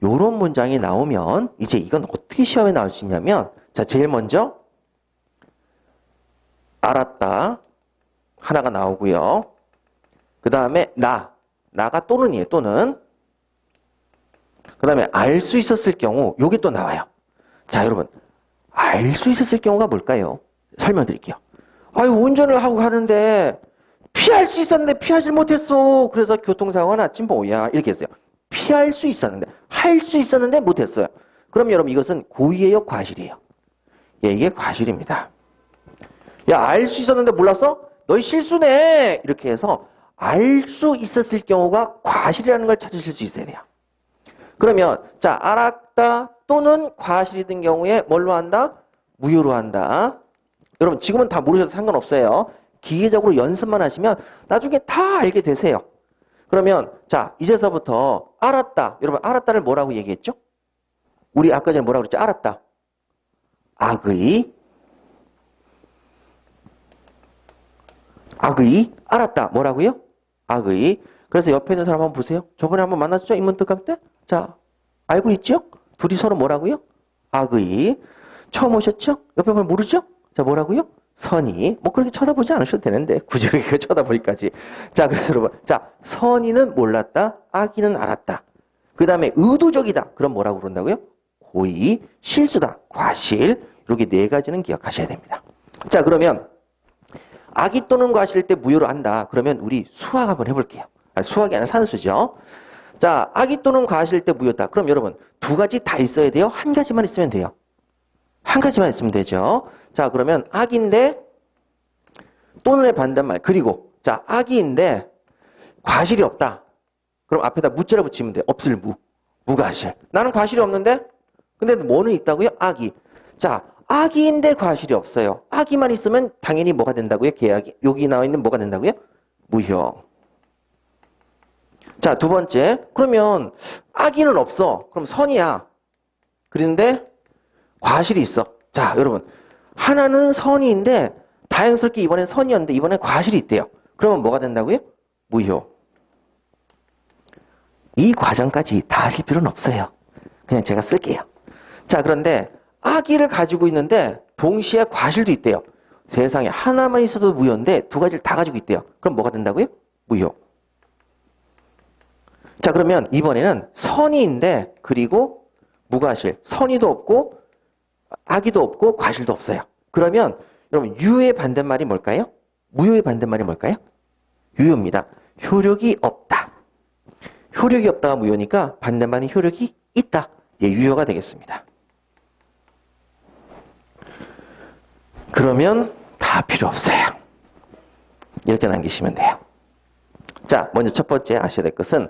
요런 문장이 나오면 이제 이건 어떻게 시험에 나올 수 있냐면, 자, 제일 먼저 알았다 하나가 나오고요. 그 다음에 나가 또는이에요. 또는. 그 다음에 알 수 있었을 경우 요게 또 나와요. 자, 여러분 알 수 있었을 경우가 뭘까요? 설명드릴게요. 아유, 운전을 하고 가는데 피할 수 있었는데 피하지 못했어. 그래서 교통사고가 났지 뭐야. 이렇게 했어요. 피할 수 있었는데, 할 수 있었는데 못했어요. 그럼 여러분 이것은 고의예요, 과실이에요? 예, 이게 과실입니다. 야, 알 수 있었는데 몰랐어? 너희 실수네. 이렇게 해서 알 수 있었을 경우가 과실이라는 걸 찾으실 수 있어야 돼요. 그러면 자, 알았다 또는 과실이 된 경우에 뭘로 한다? 무효로 한다. 여러분 지금은 다 모르셔도 상관없어요. 기계적으로 연습만 하시면 나중에 다 알게 되세요. 그러면 자, 이제서부터 알았다. 여러분 알았다를 뭐라고 얘기했죠? 우리 아까 전에 뭐라고 그랬죠? 알았다. 악의 알았다. 뭐라고요? 악의. 그래서 옆에 있는 사람 한번 보세요. 저번에 한번 만났죠? 인문특강 때? 자, 알고 있죠? 둘이 서로 뭐라고요? 악의. 처음 오셨죠? 옆에 보면 모르죠? 자, 뭐라고요? 선의. 뭐 그렇게 쳐다보지 않으셔도 되는데 굳이 그렇게 쳐다보기까지. 자, 그래서 여러분, 자, 선의는 몰랐다, 악의는 알았다. 그 다음에 의도적이다. 그럼 뭐라고 그런다고요? 고의, 실수다, 과실. 이렇게 네 가지는 기억하셔야 됩니다. 자, 그러면 악의 또는 과실 때 무효로 한다. 그러면 우리 수학 한번 해볼게요. 수학이 아니라 산수죠. 자, 악의 또는 과실 때 무효다. 그럼 여러분 두 가지 다 있어야 돼요? 한 가지만 있으면 돼요? 한 가지만 있으면 되죠. 자, 그러면 악인데 또는의 반대말. 그리고 자, 악인데 과실이 없다. 그럼 앞에다 무자를 붙이면 돼요. 없을 무. 무과실. 나는 과실이 없는데? 근데 뭐는 있다고요? 악이. 자, 악의인데 과실이 없어요. 악의만 있으면 당연히 뭐가 된다고요? 계약이. 여기 나와 있는 뭐가 된다고요? 무효. 자, 두 번째. 그러면 악의는 없어. 그럼 선이야. 그런데 과실이 있어. 자, 여러분. 하나는 선의인데 다행스럽게 이번엔 선이었는데 이번엔 과실이 있대요. 그러면 뭐가 된다고요? 무효. 이 과정까지 다 하실 필요는 없어요. 그냥 제가 쓸게요. 자, 그런데 악의를 가지고 있는데 동시에 과실도 있대요. 세상에 하나만 있어도 무효인데 두 가지를 다 가지고 있대요. 그럼 뭐가 된다고요? 무효. 자, 그러면 이번에는 선의인데 그리고 무과실. 선의도 없고 악의도 없고 과실도 없어요. 그러면 여러분 유의 반대말이 뭘까요? 무효의 반대말이 뭘까요? 유효입니다. 효력이 없다. 효력이 없다가 무효니까 반대말이 효력이 있다. 예, 유효가 되겠습니다. 그러면 다 필요 없어요. 이렇게 남기시면 돼요. 자, 먼저 첫 번째 아셔야 될 것은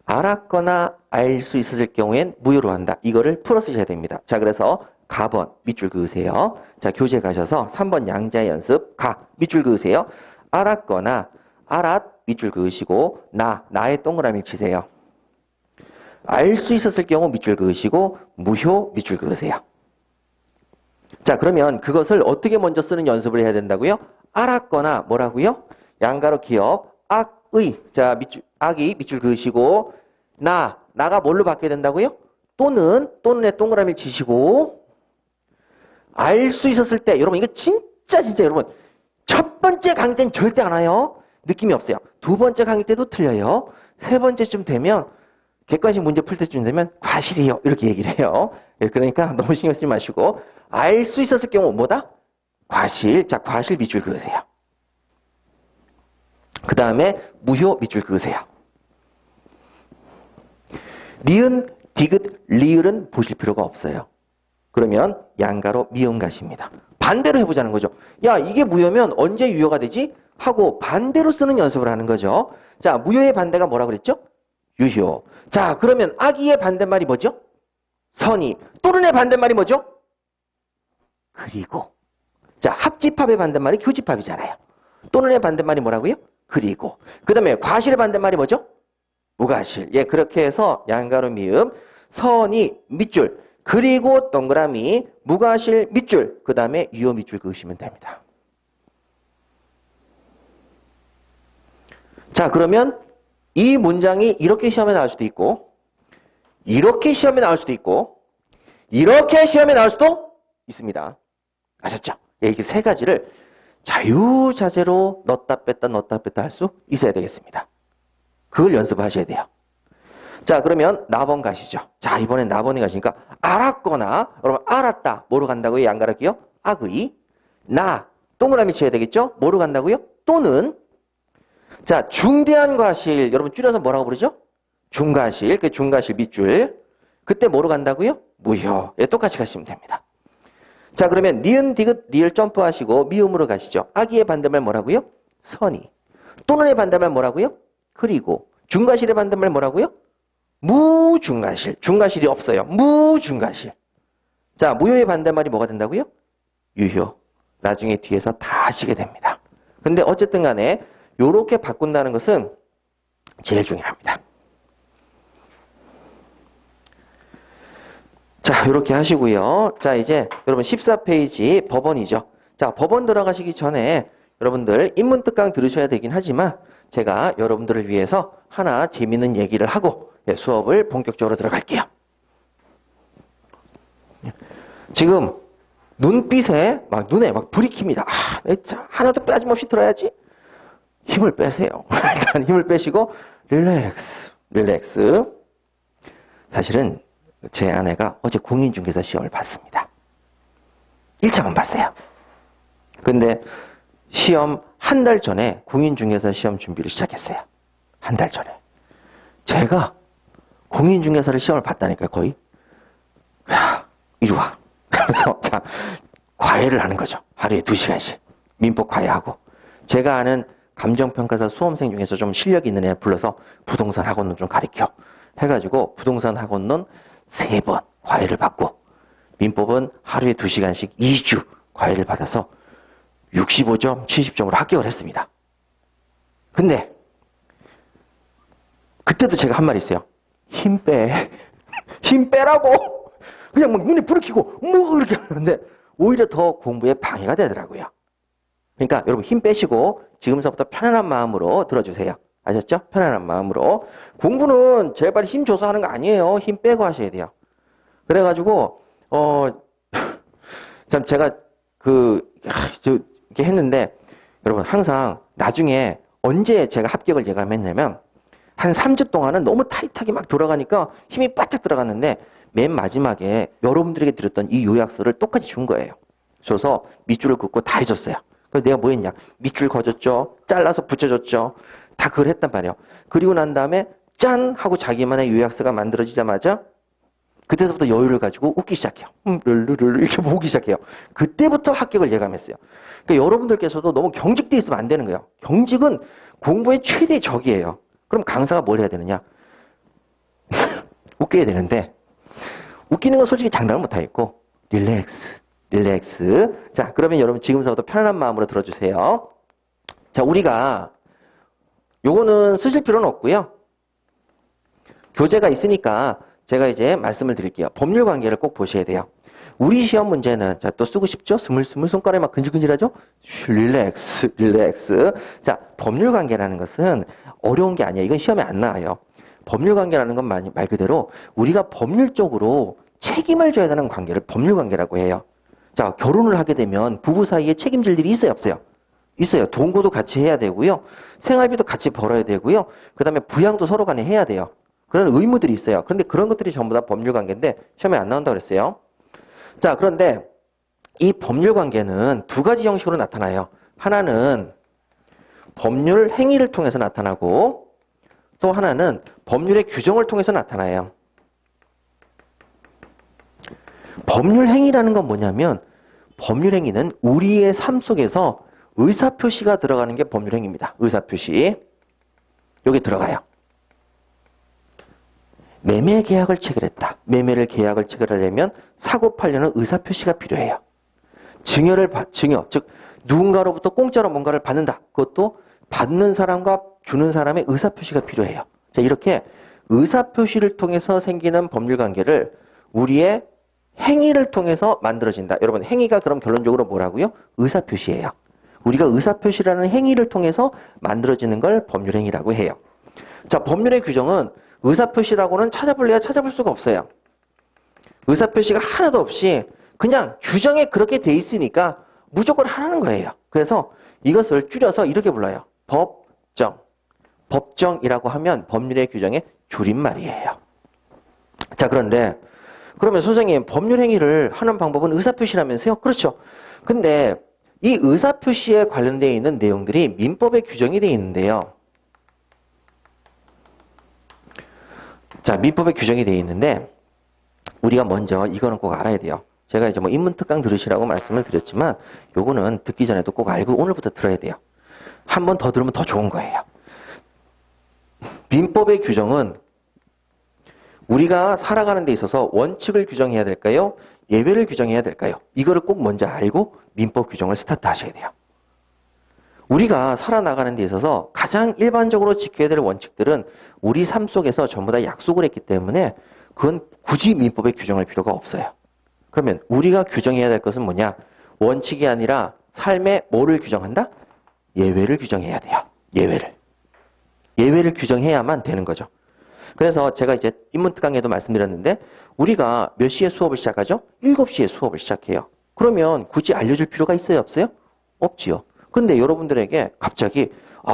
알았거나 알 수 있을 경우엔 무효로 한다. 이거를 풀어 쓰셔야 됩니다. 자, 그래서 가번 밑줄 그으세요. 자, 교재 가셔서 3번 양자 연습 가 밑줄 그으세요. 알았거나 알았 밑줄 그으시고 나의 동그라미 치세요. 알 수 있었을 경우 밑줄 그으시고 무효 밑줄 그으세요. 자, 그러면 그것을 어떻게 먼저 쓰는 연습을 해야 된다고요? 알았거나 뭐라고요? 양가로 기억 악의. 자, 악이 밑줄 그으시고 나가 뭘로 바뀌어야 된다고요? 또는에 동그라미 치시고 알 수 있었을 때 여러분 이거 진짜 여러분 첫 번째 강의 때는 절대 안 와요. 느낌이 없어요. 두 번째 강의 때도 틀려요. 세 번째쯤 되면 객관식 문제 풀 때쯤 되면 과실이에요. 이렇게 얘기를 해요. 그러니까 너무 신경 쓰지 마시고 알 수 있었을 경우 뭐다? 과실. 자, 과실 밑줄 그으세요. 그 다음에 무효 밑줄 그으세요. 니은, 디귿, 리을은 보실 필요가 없어요. 그러면 양가로 미음가시입니다. 반대로 해보자는 거죠. 야, 이게 무효면 언제 유효가 되지? 하고 반대로 쓰는 연습을 하는 거죠. 자, 무효의 반대가 뭐라 그랬죠? 유효. 자, 그러면 악의의 반대말이 뭐죠? 선의. 또는의 반대말이 뭐죠? 그리고. 자, 합집합의 반대말이 교집합이잖아요. 또는의 반대말이 뭐라고요? 그리고. 그 다음에 과실의 반대말이 뭐죠? 무과실. 예, 그렇게 해서 양가로 미음, 선의 밑줄, 그리고 동그라미, 무과실 밑줄, 그 다음에 유효 밑줄 그으시면 됩니다. 자, 그러면 이 문장이 이렇게 시험에 나올 수도 있고, 이렇게 시험에 나올 수도 있고, 이렇게 시험에 나올 수도 있습니다. 아셨죠? 예, 이게 세 가지를 자유자재로 넣었다 뺐다 할 수 있어야 되겠습니다. 그걸 연습하셔야 돼요. 자, 그러면 나번 가시죠. 자, 이번엔 나번에 가시니까 알았거나, 여러분 알았다. 뭐로 간다고요? 양가락이요? 악의. 동그라미 쳐야 되겠죠? 뭐로 간다고요? 또는. 자, 중대한 과실. 여러분 줄여서 뭐라고 부르죠? 중과실. 그 중과실 밑줄. 그때 뭐로 간다고요? 무효. 예, 똑같이 가시면 됩니다. 자, 그러면 니은, 디귿, 리을 점프하시고 미음으로 가시죠. 악의의 반대말 뭐라고요? 선의. 또는의 반대말 뭐라고요? 그리고. 중과실의 반대말 뭐라고요? 무중과실. 중과실이 없어요. 무중과실. 자, 무효의 반대말이 뭐가 된다고요? 유효. 나중에 뒤에서 다 하시게 됩니다. 근데 어쨌든 간에 요렇게 바꾼다는 것은 제일 중요합니다. 자, 요렇게 하시고요. 자, 이제 여러분 14페이지 법원이죠. 자, 법원 들어가시기 전에 여러분들 인문특강 들으셔야 되긴 하지만 제가 여러분들을 위해서 하나 재밌는 얘기를 하고 수업을 본격적으로 들어갈게요. 지금 눈빛에 눈에 불이 킵니다. 하나도 빠짐없이 들어야지. 힘을 빼세요. 일단 힘을 빼시고 릴렉스. 사실은 제 아내가 어제 공인중개사 시험을 봤습니다. 1차만 봤어요. 근데 시험 한 달 전에 공인중개사 시험 준비를 시작했어요. 한 달 전에. 제가 공인중개사를 시험을 봤다니까요, 거의. 야, 이리 와. 그래서 자, 과외를 하는 거죠. 하루에 2시간씩. 민법 과외하고. 제가 아는 감정평가사 수험생 중에서 좀 실력이 있는 애 불러서 부동산 학원론 좀 가르쳐. 해가지고 부동산 학원론 3번 과외를 받고 민법은 하루에 2시간씩 2주 과외를 받아서 65점, 70점으로 합격을 했습니다. 근데 그때도 제가 한 말이 있어요. 힘 빼. 힘 빼라고. 그냥 눈에 불을 켜고 이렇게 하는데 오히려 더 공부에 방해가 되더라고요. 그러니까 여러분 힘 빼시고 지금서부터 편안한 마음으로 들어주세요. 아셨죠? 편안한 마음으로. 공부는 제발 힘 줘서 하는 거 아니에요. 힘 빼고 하셔야 돼요. 그래가지고 참 제가 이렇게 했는데 여러분 항상 나중에 언제 제가 합격을 예감했냐면 한 3주 동안은 너무 타이트하게 막 돌아가니까 힘이 바짝 들어갔는데 맨 마지막에 여러분들에게 드렸던 이 요약서를 똑같이 준 거예요. 줘서 밑줄을 긋고 다 해줬어요. 그래서 내가 뭐 했냐? 밑줄 그어줬죠. 잘라서 붙여줬죠. 다 그걸 했단 말이에요. 그리고 난 다음에 짠! 하고 자기만의 요약서가 만들어지자마자 그때서부터 여유를 가지고 웃기 시작해요. 르르르 이렇게 보기 시작해요. 그때부터 합격을 예감했어요. 그러니까 여러분들께서도 너무 경직돼 있으면 안 되는 거예요. 경직은 공부의 최대 적이에요. 그럼 강사가 뭘 해야 되느냐? 웃겨야 되는데 웃기는 건 솔직히 장난을 못 하겠고 릴렉스. 자, 그러면 여러분 지금서부터 편안한 마음으로 들어주세요. 자, 우리가 요거는 쓰실 필요는 없고요. 교재가 있으니까 제가 이제 말씀을 드릴게요. 법률 관계를 꼭 보셔야 돼요. 우리 시험 문제는 자, 또 쓰고 싶죠? 스물스물 손가락이 막 근질근질하죠? 릴렉스. 자, 법률 관계라는 것은 어려운 게 아니에요. 이건 시험에 안 나와요. 법률 관계라는 건 말 그대로 우리가 법률적으로 책임을 져야 되는 관계를 법률 관계라고 해요. 자, 결혼을 하게 되면 부부 사이에 책임질 일이 있어요, 없어요? 있어요. 동거도 같이 해야 되고요. 생활비도 같이 벌어야 되고요. 그 다음에 부양도 서로 간에 해야 돼요. 그런 의무들이 있어요. 그런데 그런 것들이 전부 다 법률 관계인데 시험에 안 나온다고 그랬어요. 자, 그런데 이 법률 관계는 두 가지 형식으로 나타나요. 하나는 법률 행위를 통해서 나타나고 또 하나는 법률의 규정을 통해서 나타나요. 법률 행위라는 건 뭐냐면 법률 행위는 우리의 삶 속에서 의사표시가 들어가는 게 법률 행위입니다. 의사표시. 여기 들어가요. 매매 계약을 체결했다. 매매를 계약을 체결하려면 사고 팔려는 의사표시가 필요해요. 증여, 즉 누군가로부터 공짜로 뭔가를 받는다. 그것도 받는 사람과 주는 사람의 의사표시가 필요해요. 자, 이렇게 의사표시를 통해서 생기는 법률관계를 우리의 행위를 통해서 만들어진다. 여러분, 행위가 그럼 결론적으로 뭐라고요? 의사표시예요. 우리가 의사표시라는 행위를 통해서 만들어지는 걸 법률행위라고 해요. 자, 법률의 규정은 의사표시라고는 찾아볼래야 찾아볼 수가 없어요. 의사표시가 하나도 없이 그냥 규정에 그렇게 돼 있으니까 무조건 하라는 거예요. 그래서 이것을 줄여서 이렇게 불러요. 법정. 법정이라고 하면 법률의 규정의 줄임말이에요. 자, 그런데 그러면 선생님 법률 행위를 하는 방법은 의사표시라면서요? 그렇죠. 근데 이 의사표시에 관련되어 있는 내용들이 민법에 규정이 되어 있는데요. 자, 민법에 규정이 되어 있는데 우리가 먼저 이거는 꼭 알아야 돼요. 제가 이제 뭐 인문특강 들으시라고 말씀을 드렸지만 요거는 듣기 전에도 꼭 알고 오늘부터 들어야 돼요. 한 번 더 들으면 더 좋은 거예요. 민법의 규정은 우리가 살아가는 데 있어서 원칙을 규정해야 될까요? 예외를 규정해야 될까요? 이거를 꼭 먼저 알고 민법 규정을 스타트 하셔야 돼요. 우리가 살아나가는 데 있어서 가장 일반적으로 지켜야 될 원칙들은 우리 삶 속에서 전부 다 약속을 했기 때문에 그건 굳이 민법에 규정할 필요가 없어요. 그러면 우리가 규정해야 될 것은 뭐냐? 원칙이 아니라 삶의 뭐를 규정한다? 예외를 규정해야 돼요. 예외를 규정해야만 되는 거죠. 그래서 제가 이제 인문특강에도 말씀드렸는데 우리가 몇 시에 수업을 시작하죠? 7시에 수업을 시작해요. 그러면 굳이 알려줄 필요가 있어요? 없어요? 없지요. 그런데 여러분들에게 갑자기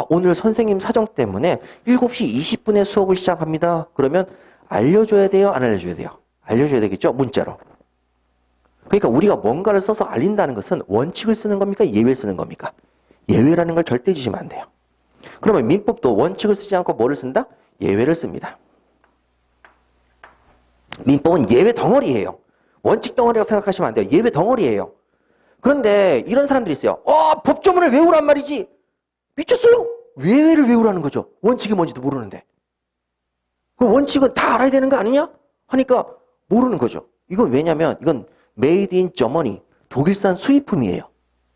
오늘 선생님 사정 때문에 7시 20분에 수업을 시작합니다. 그러면 알려줘야 돼요? 안 알려줘야 돼요? 알려줘야 되겠죠? 문자로. 그러니까 우리가 뭔가를 써서 알린다는 것은 원칙을 쓰는 겁니까? 예외를 쓰는 겁니까? 예외라는 걸 절대 주시면 안 돼요. 그러면 민법도 원칙을 쓰지 않고 뭐를 쓴다? 예외를 씁니다. 민법은 예외 덩어리예요. 원칙 덩어리라고 생각하시면 안 돼요. 예외 덩어리예요. 그런데 이런 사람들이 있어요. 법조문을 외우란 말이지. 미쳤어요? 예외를 외우라는 거죠. 원칙이 뭔지도 모르는데. 그 원칙은 다 알아야 되는 거 아니냐? 하니까 모르는 거죠. 이건 왜냐면 이건 made in Germany, 독일산 수입품이에요.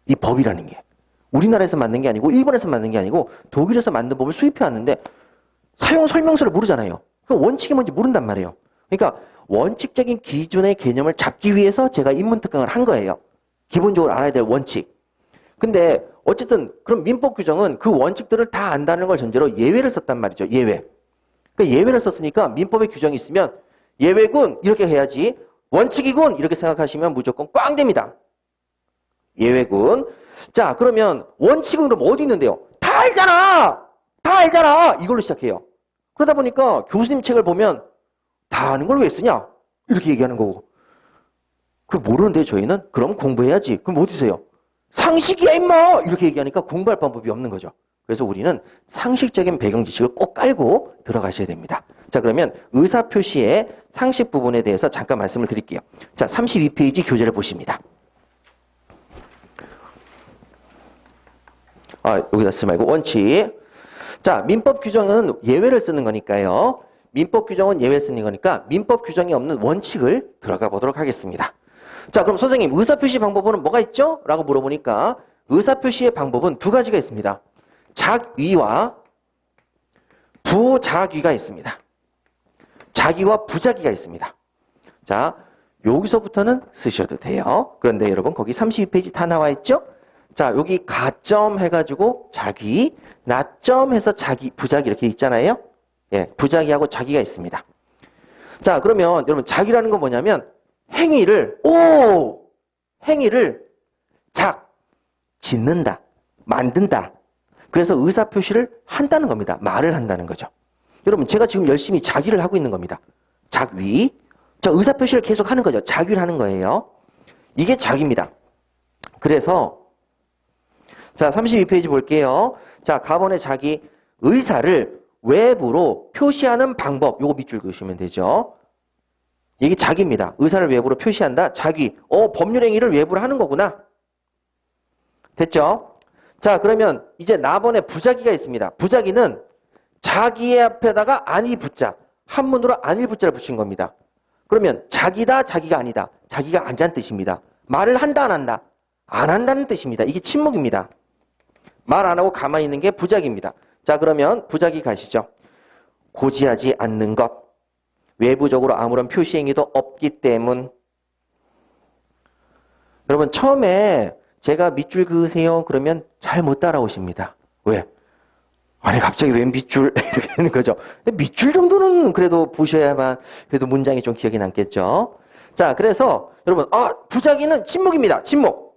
이 법이라는 게. 우리나라에서 만든 게 아니고 일본에서 만든 게 아니고 독일에서 만든 법을 수입해 왔는데 사용 설명서를 모르잖아요. 그 원칙이 뭔지 모른단 말이에요. 그러니까 원칙적인 기준의 개념을 잡기 위해서 제가 인문특강을 한 거예요. 기본적으로 알아야 될 원칙. 근데 어쨌든 그럼 민법 규정은 그 원칙들을 다 안다는 걸 전제로 예외를 썼단 말이죠. 예외. 그러니까 예외를 썼으니까 민법의 규정이 있으면 예외군 이렇게 해야지 원칙이군 이렇게 생각하시면 무조건 꽝 됩니다. 예외군. 자, 그러면 원칙은 그럼 어디 있는데요? 다 알잖아. 이걸로 시작해요. 그러다 보니까 교수님 책을 보면 다 아는 걸 왜 쓰냐? 이렇게 얘기하는 거고. 그거 모르는데 저희는? 그럼 공부해야지. 그럼 어디서요? 상식이야 임마! 이렇게 얘기하니까 공부할 방법이 없는 거죠. 그래서 우리는 상식적인 배경 지식을 꼭 깔고 들어가셔야 됩니다. 자, 그러면 의사표시의 상식 부분에 대해서 잠깐 말씀을 드릴게요. 자, 32페이지 교재를 보십니다. 여기다 쓰지 말고 원칙. 자, 민법 규정은 예외를 쓰는 거니까요. 민법 규정은 예외를 쓰는 거니까 민법 규정이 없는 원칙을 들어가 보도록 하겠습니다. 자, 그럼 선생님 의사표시 방법은 뭐가 있죠? 라고 물어보니까 의사표시의 방법은 두 가지가 있습니다. 작위와 부작위가 있습니다. 작위와 부작위가 있습니다. 자, 여기서부터는 쓰셔도 돼요. 그런데 여러분 거기 32페이지 다 나와 있죠? 자, 여기 가점 해가지고 작위, 나점 해서 부작위 이렇게 있잖아요. 예, 부작위하고 작위가 있습니다. 자, 그러면 여러분 작위라는 건 뭐냐면 행위를 짓는다, 만든다. 그래서 의사표시를 한다는 겁니다. 말을 한다는 거죠. 여러분 제가 지금 열심히 작위를 하고 있는 겁니다. 작위. 저 의사표시를 계속 하는 거죠. 작위를 하는 거예요. 이게 작위입니다. 그래서 자, 32페이지 볼게요. 자, 가번의 작위. 의사를 외부로 표시하는 방법. 요거 밑줄 그으시면 되죠. 이게 작위입니다. 의사를 외부로 표시한다. 작위. 법률 행위를 외부로 하는 거구나. 됐죠? 자, 그러면 이제 나번에 부작위가 있습니다. 부작위는 자기의 앞에다가 아니 붙자. 한문으로 아닐 붙자를 붙인 겁니다. 그러면 자기다, 자기가 아니다. 자기가 아니란 뜻입니다. 말을 한다, 안 한다? 안 한다는 뜻입니다. 이게 침묵입니다. 말 안 하고 가만히 있는 게 부작위입니다. 자, 그러면 부작위 가시죠. 고지하지 않는 것. 외부적으로 아무런 표시 행위도 없기 때문. 여러분 처음에 제가 밑줄 그으세요 그러면 잘 못 따라오십니다. 왜? 아니 갑자기 왜 밑줄 이렇게 되는 거죠. 근데 밑줄 정도는 그래도 보셔야만 그래도 문장이 좀 기억이 남겠죠. 자, 그래서 여러분 부작위는 침묵입니다. 침묵.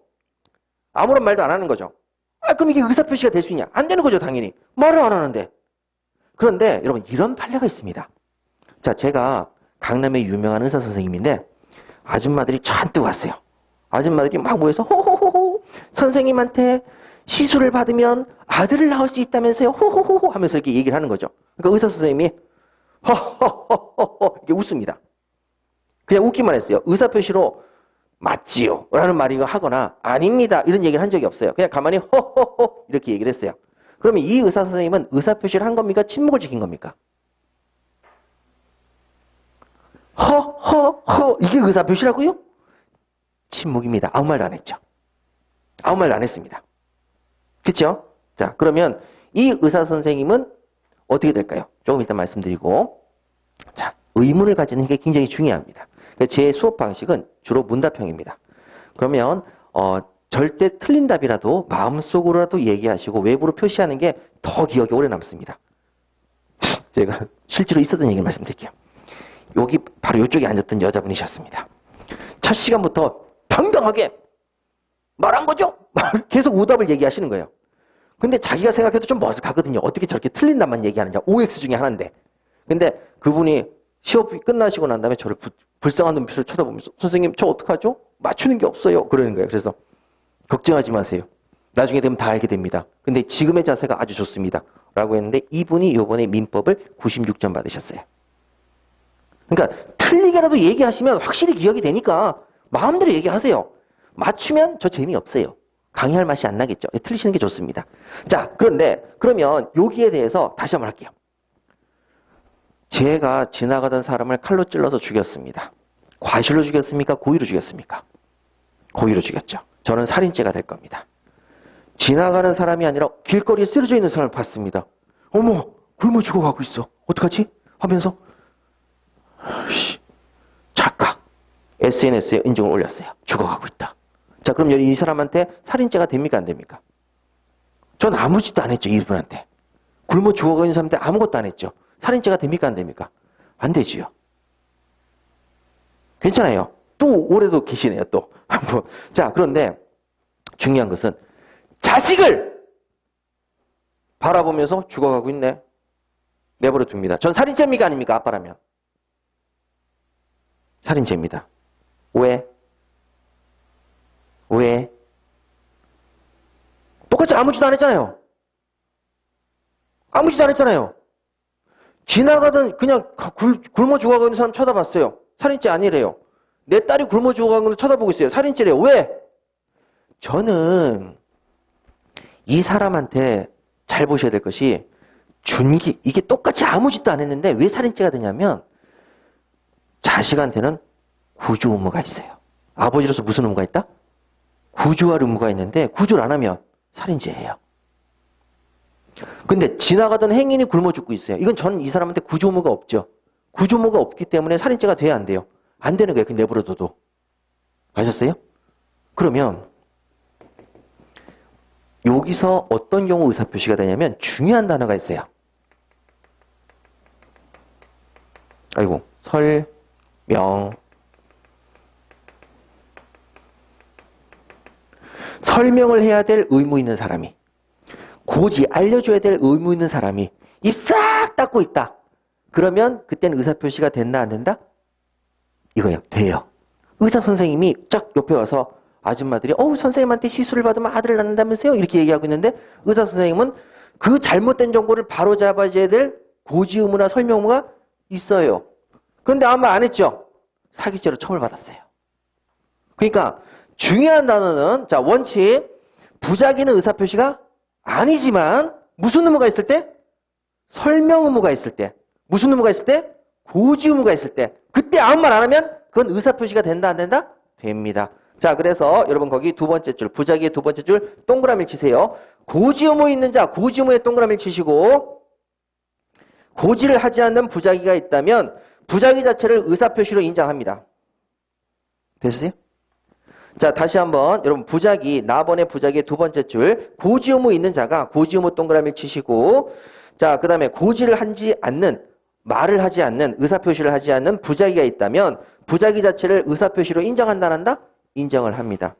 아무런 말도 안 하는 거죠. 그럼 이게 의사표시가 될 수 있냐? 안 되는 거죠, 당연히. 말을 안 하는데. 그런데 여러분 이런 판례가 있습니다. 자, 제가 강남의 유명한 의사 선생님인데 아줌마들이 잔뜩 왔어요. 아줌마들이 막 모여서 호호호호 선생님한테 시술을 받으면 아들을 낳을 수 있다면서요. 호호호호 하면서 이렇게 얘기를 하는 거죠. 그러니까 의사 선생님이 허허허허 이렇게 웃습니다. 그냥 웃기만 했어요. 의사표시로 맞지요 라는 말을 하거나 아닙니다 이런 얘기를 한 적이 없어요. 그냥 가만히 허허허 이렇게 얘기를 했어요. 그러면 이 의사 선생님은 의사표시를 한 겁니까? 침묵을 지킨 겁니까? 허허허 이게 의사표시라고요? 침묵입니다. 아무 말도 안 했죠. 아무 말도 안 했습니다. 그렇죠? 자, 그러면 이 의사 선생님은 어떻게 될까요? 조금 이따 말씀드리고. 자, 의문을 가지는 게 굉장히 중요합니다. 제 수업 방식은 주로 문답형입니다. 그러면 절대 틀린 답이라도 마음속으로라도 얘기하시고 외부로 표시하는 게 더 기억에 오래 남습니다. 제가 실제로 있었던 얘기를 말씀드릴게요. 여기 바로 이쪽에 앉았던 여자분이셨습니다. 첫 시간부터 당당하게 말한 거죠? 계속 오답을 얘기하시는 거예요. 근데 자기가 생각해도 좀 머쓱하거든요. 어떻게 저렇게 틀린 답만 얘기하느냐. OX 중에 하나인데. 근데 그분이 시험이 끝나시고 난 다음에 저를 불쌍한 눈빛을 쳐다보면서 선생님 저 어떡하죠? 맞추는 게 없어요. 그러는 거예요. 그래서 걱정하지 마세요. 나중에 되면 다 알게 됩니다. 근데 지금의 자세가 아주 좋습니다. 라고 했는데 이분이 이번에 민법을 96점 받으셨어요. 그러니까 틀리게라도 얘기하시면 확실히 기억이 되니까 마음대로 얘기하세요. 맞추면 저 재미없어요. 강의할 맛이 안 나겠죠. 틀리시는 게 좋습니다. 자, 그런데 그러면 여기에 대해서 다시 한번 할게요. 제가 지나가던 사람을 칼로 찔러서 죽였습니다. 과실로 죽였습니까? 고의로 죽였습니까? 고의로 죽였죠. 저는 살인죄가 될 겁니다. 지나가는 사람이 아니라 길거리에 쓰러져 있는 사람을 봤습니다. 어머, 굶어 죽어가고 있어. 어떡하지? 하면서 착각. SNS에 인증을 올렸어요. 죽어가고 있다. 자, 그럼 이 사람한테 살인죄가 됩니까? 안 됩니까? 전 아무 짓도 안 했죠. 이분한테. 굶어 죽어가고 있는 사람한테 아무것도 안 했죠. 살인죄가 됩니까? 안 됩니까? 안 되지요. 괜찮아요. 또 올해도 계시네요. 또 한번. 자, 그런데 중요한 것은 자식을 바라보면서 죽어가고 있네. 내버려 둡니다. 전 살인죄입니까 아닙니까? 아빠라면. 살인죄입니다. 왜? 왜? 똑같이 아무 짓도 안 했잖아요. 아무 짓도 안 했잖아요. 지나가던 그냥 굶어 죽어가는 사람 쳐다봤어요. 살인죄 아니래요. 내 딸이 굶어 죽어가는 걸 쳐다보고 있어요. 살인죄래요. 왜? 저는 이 사람한테 잘 보셔야 될 것이 이게 똑같이 아무 짓도 안 했는데 왜 살인죄가 되냐면 자식한테는 구조 의무가 있어요. 아버지로서 무슨 의무가 있다? 구조할 의무가 있는데 구조를 안 하면 살인죄예요. 근데 지나가던 행인이 굶어 죽고 있어요. 이건 저는 이 사람한테 구조 의무가 없죠. 구조 의무가 없기 때문에 살인죄가 돼야 안 돼요. 안 되는 거예요. 그 내버려둬도. 아셨어요? 그러면 여기서 어떤 경우 의사표시가 되냐면 중요한 단어가 있어요. 아이고, 설명. 설명을 해야 될 의무 있는 사람이, 굳이 알려줘야 될 의무 있는 사람이 입 싹 닫고 있다. 그러면 그때는 의사표시가 됐나 안 된다? 이거요. 돼요. 의사 선생님이 쫙 옆에 와서 아줌마들이 선생님한테 시술을 받으면 아들을 낳는다면서요? 이렇게 얘기하고 있는데 의사 선생님은 그 잘못된 정보를 바로 잡아줘야 될 고지 의무나 설명 의무가 있어요. 그런데 아무 말 안 했죠? 사기죄로 처벌받았어요. 그러니까 중요한 단어는 자 원칙 부작위는 의사표시가 아니지만 무슨 의무가 있을 때? 설명 의무가 있을 때. 무슨 의무가 있을 때? 고지 의무가 있을 때. 그때 아무 말 안 하면 그건 의사표시가 된다 안 된다? 됩니다. 자 그래서 여러분 거기 두 번째 줄 부작위의 두 번째 줄 동그라미 치세요. 고지 의무 있는 자 고지 의무에 동그라미 치시고 고지를 하지 않는 부작위가 있다면 부작위 자체를 의사표시로 인정합니다. 됐어요? 자 다시 한번 여러분 부작위 나번의 부작위의 두 번째 줄 고지 의무 있는 자가 고지 의무 동그라미 치시고 자 그 다음에 고지를 하지 않는 말을 하지 않는 의사표시를 하지 않는 부작위가 있다면 부작위 자체를 의사표시로 인정한다 안 한다? 인정을 합니다.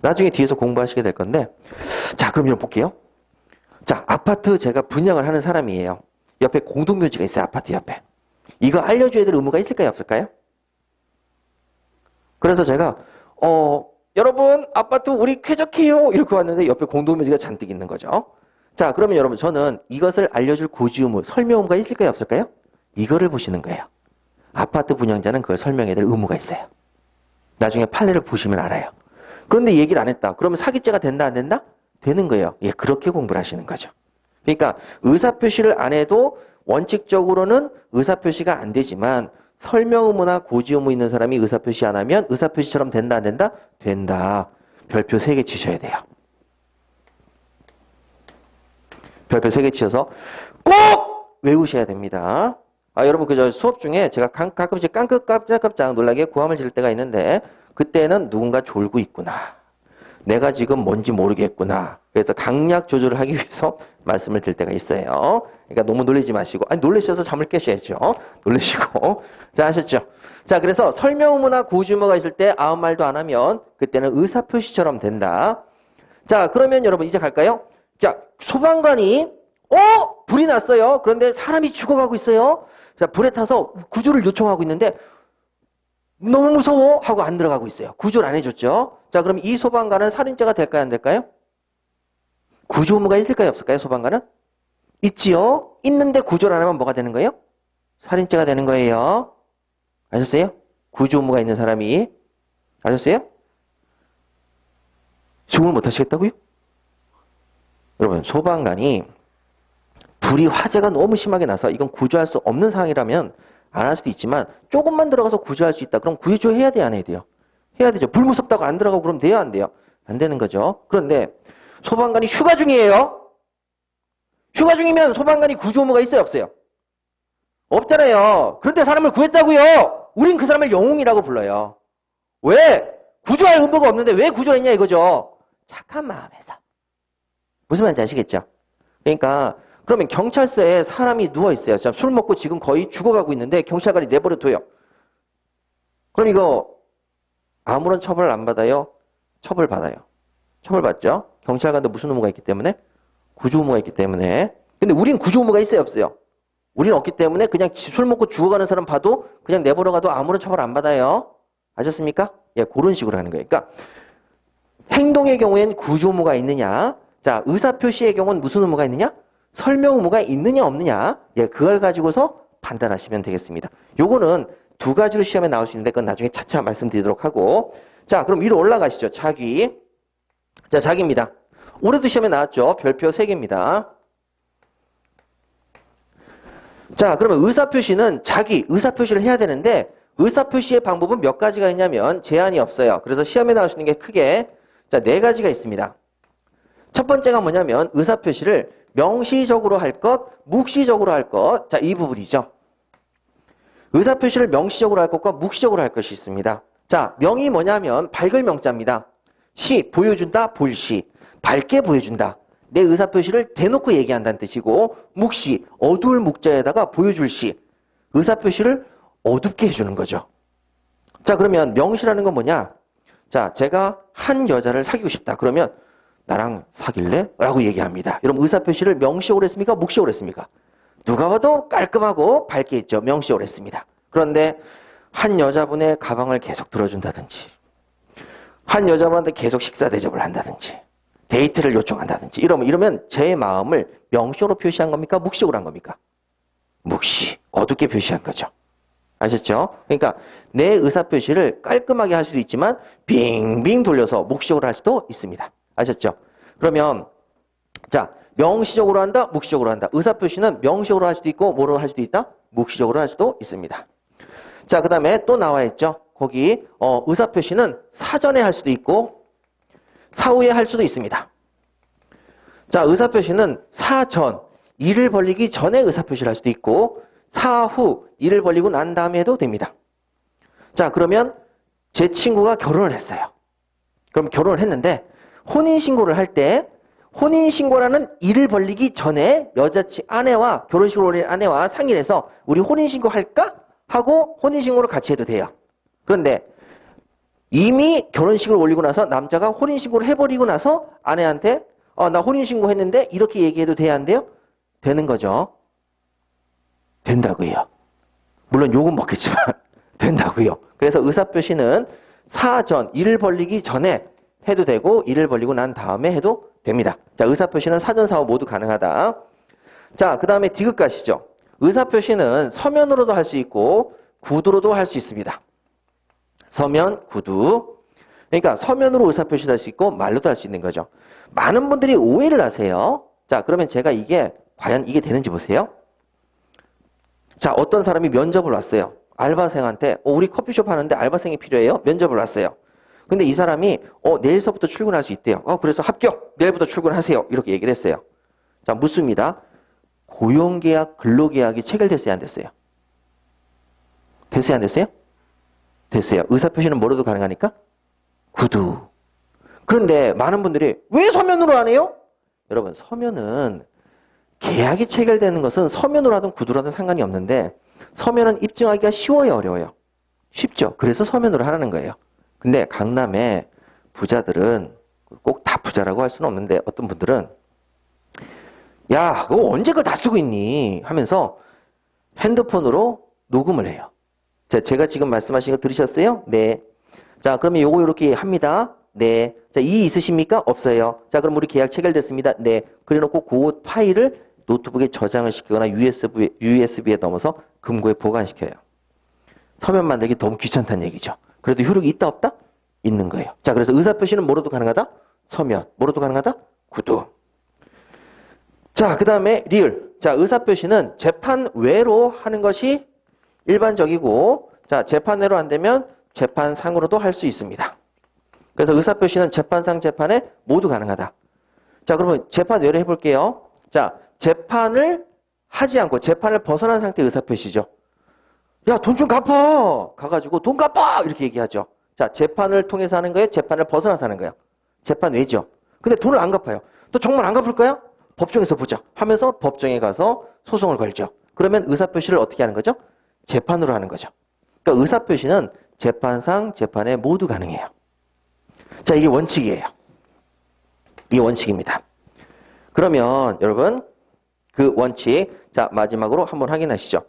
나중에 뒤에서 공부하시게 될 건데 자 그럼 여러분 볼게요. 자 아파트 제가 분양을 하는 사람이에요. 옆에 공동묘지가 있어요. 아파트 옆에. 이거 알려줘야 될 의무가 있을까요? 없을까요? 그래서 제가 여러분 아파트 우리 쾌적해요 이렇게 왔는데 옆에 공동묘지가 잔뜩 있는 거죠. 자 그러면 여러분 저는 이것을 알려줄 고지 의무 설명 의무가 있을까요? 없을까요? 이거를 보시는 거예요. 아파트 분양자는 그걸 설명해야 될 의무가 있어요. 나중에 판례를 보시면 알아요. 그런데 얘기를 안 했다. 그러면 사기죄가 된다 안 된다? 되는 거예요. 예, 그렇게 공부를 하시는 거죠. 그러니까 의사표시를 안 해도 원칙적으로는 의사표시가 안 되지만 설명 의무나 고지 의무 있는 사람이 의사표시 안 하면 의사표시처럼 된다 안 된다? 된다. 별표 3개 치셔야 돼요. 별표 3개 치셔서 꼭 외우셔야 됩니다. 여러분 그저 수업 중에 제가 가끔씩 깜짝깜짝 놀라게 고함을 지를 때가 있는데 그때는 누군가 졸고 있구나. 내가 지금 뭔지 모르겠구나. 그래서 강약 조절을 하기 위해서 말씀을 드릴 때가 있어요. 그러니까 너무 놀라지 마시고 놀라셔서 잠을 깨셔야죠. 놀라시고. 자 아셨죠? 자 그래서 설명 의무나 고지 의무가 있을 때 아무 말도 안 하면 그때는 의사표시처럼 된다. 자 그러면 여러분 이제 갈까요? 자 소방관이 불이 났어요. 그런데 사람이 죽어가고 있어요. 자 불에 타서 구조를 요청하고 있는데 너무 무서워 하고 안 들어가고 있어요. 구조를 안 해줬죠. 자 그럼 이 소방관은 살인죄가 될까요? 안 될까요? 구조 의무가 있을까요? 없을까요? 소방관은? 있지요. 있는데 구조를 안 하면 뭐가 되는 거예요? 살인죄가 되는 거예요. 아셨어요? 구조 의무가 있는 사람이. 아셨어요? 수긍을 못 하시겠다고요? 여러분 소방관이 불이 화재가 너무 심하게 나서 이건 구조할 수 없는 상황이라면 안 할 수도 있지만 조금만 들어가서 구조할 수 있다. 그럼 구조해야 돼요? 안 해야 돼요? 해야 되죠. 불 무섭다고 안 들어가고 그럼 돼요? 안 돼요? 안 되는 거죠. 그런데 소방관이 휴가 중이에요. 휴가 중이면 소방관이 구조 의무가 있어요? 없어요? 없잖아요. 그런데 사람을 구했다고요. 우린 그 사람을 영웅이라고 불러요. 왜? 구조할 의무가 없는데 왜 구조했냐 이거죠. 착한 마음에서. 무슨 말인지 아시겠죠? 그러니까 그러면 경찰서에 사람이 누워있어요. 술 먹고 지금 거의 죽어가고 있는데 경찰관이 내버려둬요. 그럼 이거 아무런 처벌을 안 받아요? 처벌받아요. 처벌받죠? 경찰관도 무슨 의무가 있기 때문에? 구조 의무가 있기 때문에 근데 우린 구조 의무가 있어요, 없어요? 우리는 없기 때문에 그냥 술 먹고 죽어가는 사람 봐도 그냥 내버려 가도 아무런 처벌 안 받아요. 아셨습니까? 예, 그런 식으로 하는 거예요. 그러니까 행동의 경우엔 구조 의무가 있느냐? 자, 의사표시의 경우는 무슨 의무가 있느냐? 설명 의무가 있느냐 없느냐? 예, 그걸 가지고서 판단하시면 되겠습니다. 요거는 두 가지로 시험에 나올 수 있는데 그건 나중에 차차 말씀드리도록 하고. 자, 그럼 위로 올라가시죠. 자기. 자, 자기입니다. 올해도 시험에 나왔죠. 별표 3개입니다. 자, 그러면 의사표시는 자기 의사표시를 해야 되는데 의사표시의 방법은 몇 가지가 있냐면 제한이 없어요. 그래서 시험에 나올 수 있는 게 크게 자, 4가지가 있습니다. 첫 번째가 뭐냐면 의사표시를 명시적으로 할 것, 묵시적으로 할 것. 자, 이 부분이죠. 의사표시를 명시적으로 할 것과 묵시적으로 할 것이 있습니다. 자, 명이 뭐냐면 밝을 명자입니다. 시, 보여준다, 볼시. 밝게 보여준다. 내 의사표시를 대놓고 얘기한다는 뜻이고 묵시, 어두울 묵자에다가 보여줄 시. 의사표시를 어둡게 해주는 거죠. 자, 그러면 명시라는 건 뭐냐? 자, 제가 한 여자를 사귀고 싶다. 그러면 나랑 사귈래? 라고 얘기합니다. 여러분 의사표시를 명시적으로 했습니까? 묵시적으로 했습니까? 누가 봐도 깔끔하고 밝게 했죠. 명시적으로 했습니다. 그런데 한 여자분의 가방을 계속 들어준다든지 한 여자분한테 계속 식사 대접을 한다든지 데이트를 요청한다든지 이러면 제 마음을 명시적으로 표시한 겁니까? 묵시적으로 한 겁니까? 묵시, 어둡게 표시한 거죠. 아셨죠? 그러니까 내 의사표시를 깔끔하게 할 수도 있지만 빙빙 돌려서 묵시적으로 할 수도 있습니다. 아셨죠? 그러면 자, 명시적으로 한다, 묵시적으로 한다. 의사표시는 명시적으로 할 수도 있고 뭐로 할 수도 있다? 묵시적으로 할 수도 있습니다. 자, 그 다음에 또 나와 있죠. 거기 의사표시는 사전에 할 수도 있고 사후에 할 수도 있습니다. 자, 의사표시는 사전, 일을 벌리기 전에 의사표시를 할 수도 있고 사후, 일을 벌리고 난 다음에 해도 됩니다. 자, 그러면 제 친구가 결혼을 했어요. 그럼 결혼을 했는데 혼인신고를 할 때 혼인신고라는 일을 벌리기 전에 아내와 결혼식을 올린 아내와 상의를 해서 우리 혼인신고 할까? 하고 혼인신고를 같이 해도 돼요. 그런데 이미 결혼식을 올리고 나서 남자가 혼인신고를 해버리고 나서 아내한테 나 혼인신고 했는데 이렇게 얘기해도 돼야 안 돼요? 되는 거죠. 된다고요. 물론 욕은 먹겠지만 된다고요. 그래서 의사표시는 사전, 일을 벌리기 전에 해도 되고 일을 벌리고 난 다음에 해도 됩니다. 자, 의사표시는 사전, 사후 모두 가능하다. 자, 그 다음에 디귿 가시죠. 의사표시는 서면으로도 할 수 있고 구두로도 할 수 있습니다. 서면, 구두. 그러니까 서면으로 의사표시도 할 수 있고 말로도 할 수 있는 거죠. 많은 분들이 오해를 하세요. 자, 그러면 제가 과연 이게 되는지 보세요. 자, 어떤 사람이 면접을 왔어요. 알바생한테 우리 커피숍 하는데 알바생이 필요해요. 면접을 왔어요. 근데 이 사람이 내일서부터 출근할 수 있대요. 그래서 합격! 내일부터 출근하세요. 이렇게 얘기를 했어요. 자, 묻습니다. 고용계약, 근로계약이 체결됐어요? 안 됐어요? 됐어요? 안 됐어요? 됐어요. 의사표시는 뭐로도 가능하니까? 구두. 그런데 많은 분들이 왜 서면으로 안 해요? 여러분, 서면은 계약이 체결되는 것은 서면으로 하든 구두로 하든 상관이 없는데 서면은 입증하기가 쉬워요, 어려워요? 쉽죠. 그래서 서면으로 하라는 거예요. 근데 강남의 부자들은 꼭 다 부자라고 할 수는 없는데 어떤 분들은 야, 그거 언제 그걸 다 쓰고 있니? 하면서 핸드폰으로 녹음을 해요. 자, 제가 지금 말씀하신 거 들으셨어요? 네. 자, 그러면 요거 이렇게 합니다. 네. 자, 이의 있으십니까? 없어요. 자, 그럼 우리 계약 체결됐습니다. 네. 그래놓고 그 파일을 노트북에 저장을 시키거나 USB에 넘어서 금고에 보관시켜요. 서면 만들기 너무 귀찮다는 얘기죠. 그래도 효력이 있다 없다? 있는 거예요. 자, 그래서 의사표시는 뭐로도 가능하다? 서면. 뭐로도 가능하다? 구두. 자, 그 다음에 리을. 자, 의사표시는 재판 외로 하는 것이 일반적이고, 자, 재판 외로 안 되면 재판상으로도 할 수 있습니다. 그래서 의사표시는 재판상, 재판에 모두 가능하다. 자, 그러면 재판 외로 해볼게요. 자, 재판을 하지 않고 재판을 벗어난 상태의 의사표시죠. 야, 돈 좀 갚아! 가가지고 돈 갚아! 이렇게 얘기하죠. 자, 재판을 통해서 하는 거예요? 재판을 벗어나서 하는 거예요? 재판 외죠. 근데 돈을 안 갚아요. 또 정말 안 갚을 거야? 법정에서 보자. 하면서 법정에 가서 소송을 걸죠. 그러면 의사표시를 어떻게 하는 거죠? 재판으로 하는 거죠. 그러니까 의사표시는 재판상, 재판에 모두 가능해요. 자, 이게 원칙이에요. 이게 원칙입니다. 그러면 여러분, 그 원칙. 자, 마지막으로 한번 확인하시죠.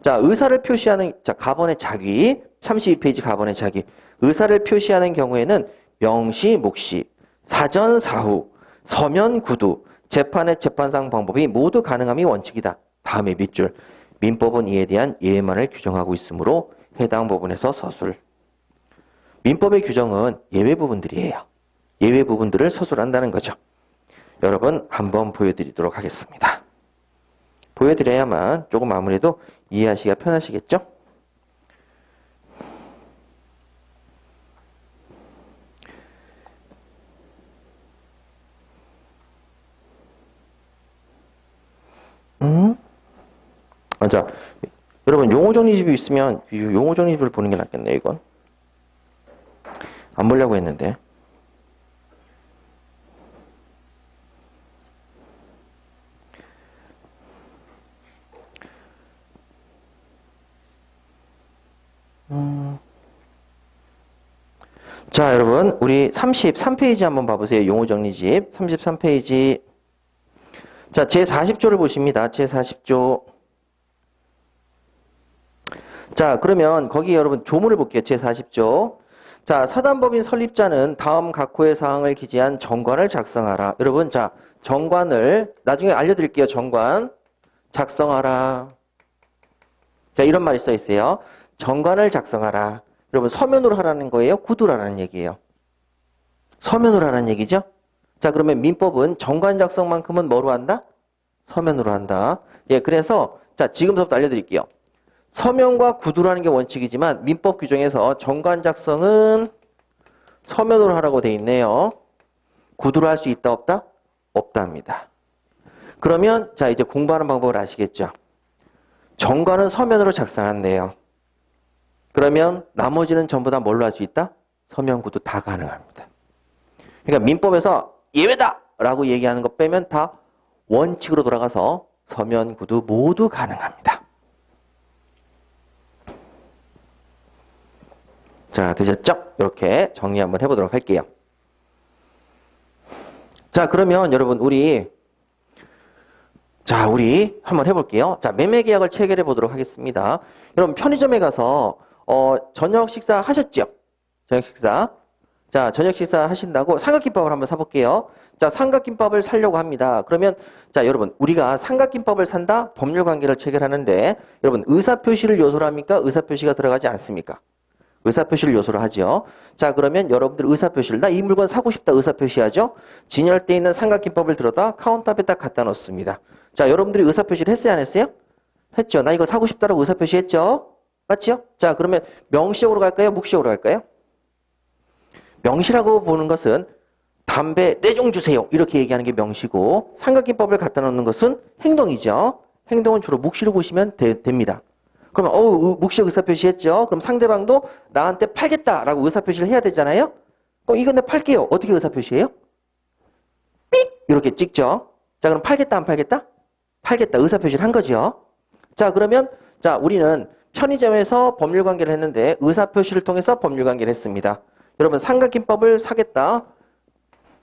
자, 의사를 표시하는, 자, 가번의 자기. 32페이지 가번의 자기. 의사를 표시하는 경우에는 명시, 묵시, 사전, 사후, 서면, 구두, 재판의 재판상 방법이 모두 가능함이 원칙이다. 다음에 밑줄. 민법은 이에 대한 예외만을 규정하고 있으므로 해당 부분에서 서술. 민법의 규정은 예외 부분들이에요. 예외 부분들을 서술한다는 거죠. 여러분 한번 보여드리도록 하겠습니다. 보여드려야만 조금 아무래도 이해하시기가 편하시겠죠? 자, 여러분 용어 정리집이 있으면 용어 정리집을 보는 게 낫겠네요. 이건 안 보려고 했는데. 자, 여러분 우리 33페이지 한번 봐보세요. 용어 정리집 33페이지. 자, 제40조를 보십니다. 제40조. 자, 그러면 거기 여러분 조문을 볼게요. 제40조. 자, 사단법인 설립자는 다음 각호의 사항을 기재한 정관을 작성하라. 여러분, 자, 정관을 나중에 알려드릴게요. 정관 작성하라. 자, 이런 말이 써 있어요. 정관을 작성하라. 여러분, 서면으로 하라는 거예요? 구두로 하라는 얘기예요? 서면으로 하라는 얘기죠? 자, 그러면 민법은 정관 작성만큼은 뭐로 한다? 서면으로 한다. 예, 그래서 자, 지금부터 알려드릴게요. 서면과 구두로 하는 게 원칙이지만 민법 규정에서 정관 작성은 서면으로 하라고 돼 있네요. 구두로 할 수 있다 없다? 없답니다. 그러면 자, 이제 공부하는 방법을 아시겠죠? 정관은 서면으로 작성한대요. 그러면 나머지는 전부 다 뭘로 할 수 있다? 서면, 구두 다 가능합니다. 그러니까 민법에서 예외다! 라고 얘기하는 거 빼면 다 원칙으로 돌아가서 서면, 구두 모두 가능합니다. 자, 되셨죠? 이렇게 정리 한번 해보도록 할게요. 자, 그러면 여러분 우리 한번 해볼게요. 자, 매매계약을 체결해 보도록 하겠습니다. 여러분 편의점에 가서 저녁 식사 하셨죠? 저녁 식사. 자, 저녁 식사 하신다고 삼각김밥을 한번 사볼게요. 자, 삼각김밥을 사려고 합니다. 그러면 자, 여러분 우리가 삼각김밥을 산다? 법률관계를 체결하는데 여러분 의사표시를 요소로 합니까? 의사표시가 들어가지 않습니까? 의사표시를 요소로 하죠. 자, 그러면 여러분들 의사표시를 나 이 물건 사고 싶다 의사표시하죠. 진열대에 있는 삼각김밥을 들어다 카운터 앞에 딱 갖다 놓습니다. 자, 여러분들이 의사표시를 했어요 안 했어요? 했죠. 나 이거 사고 싶다라고 의사표시했죠. 맞죠? 자, 그러면 명시적으로 갈까요? 묵시적으로 갈까요? 명시라고 보는 것은 담배 4종 주세요 이렇게 얘기하는 게 명시고 삼각김밥을 갖다 놓는 것은 행동이죠. 행동은 주로 묵시로 보시면 됩니다. 그러면 묵시적 의사표시했죠. 그럼 상대방도 나한테 팔겠다라고 의사표시를 해야 되잖아요. 이건 내가 팔게요. 어떻게 의사표시해요? 삑! 이렇게 찍죠. 자, 그럼 팔겠다 안 팔겠다? 팔겠다 의사표시를 한 거죠. 자, 그러면 자, 우리는 편의점에서 법률관계를 했는데 의사표시를 통해서 법률관계를 했습니다. 여러분 삼각김밥을 사겠다.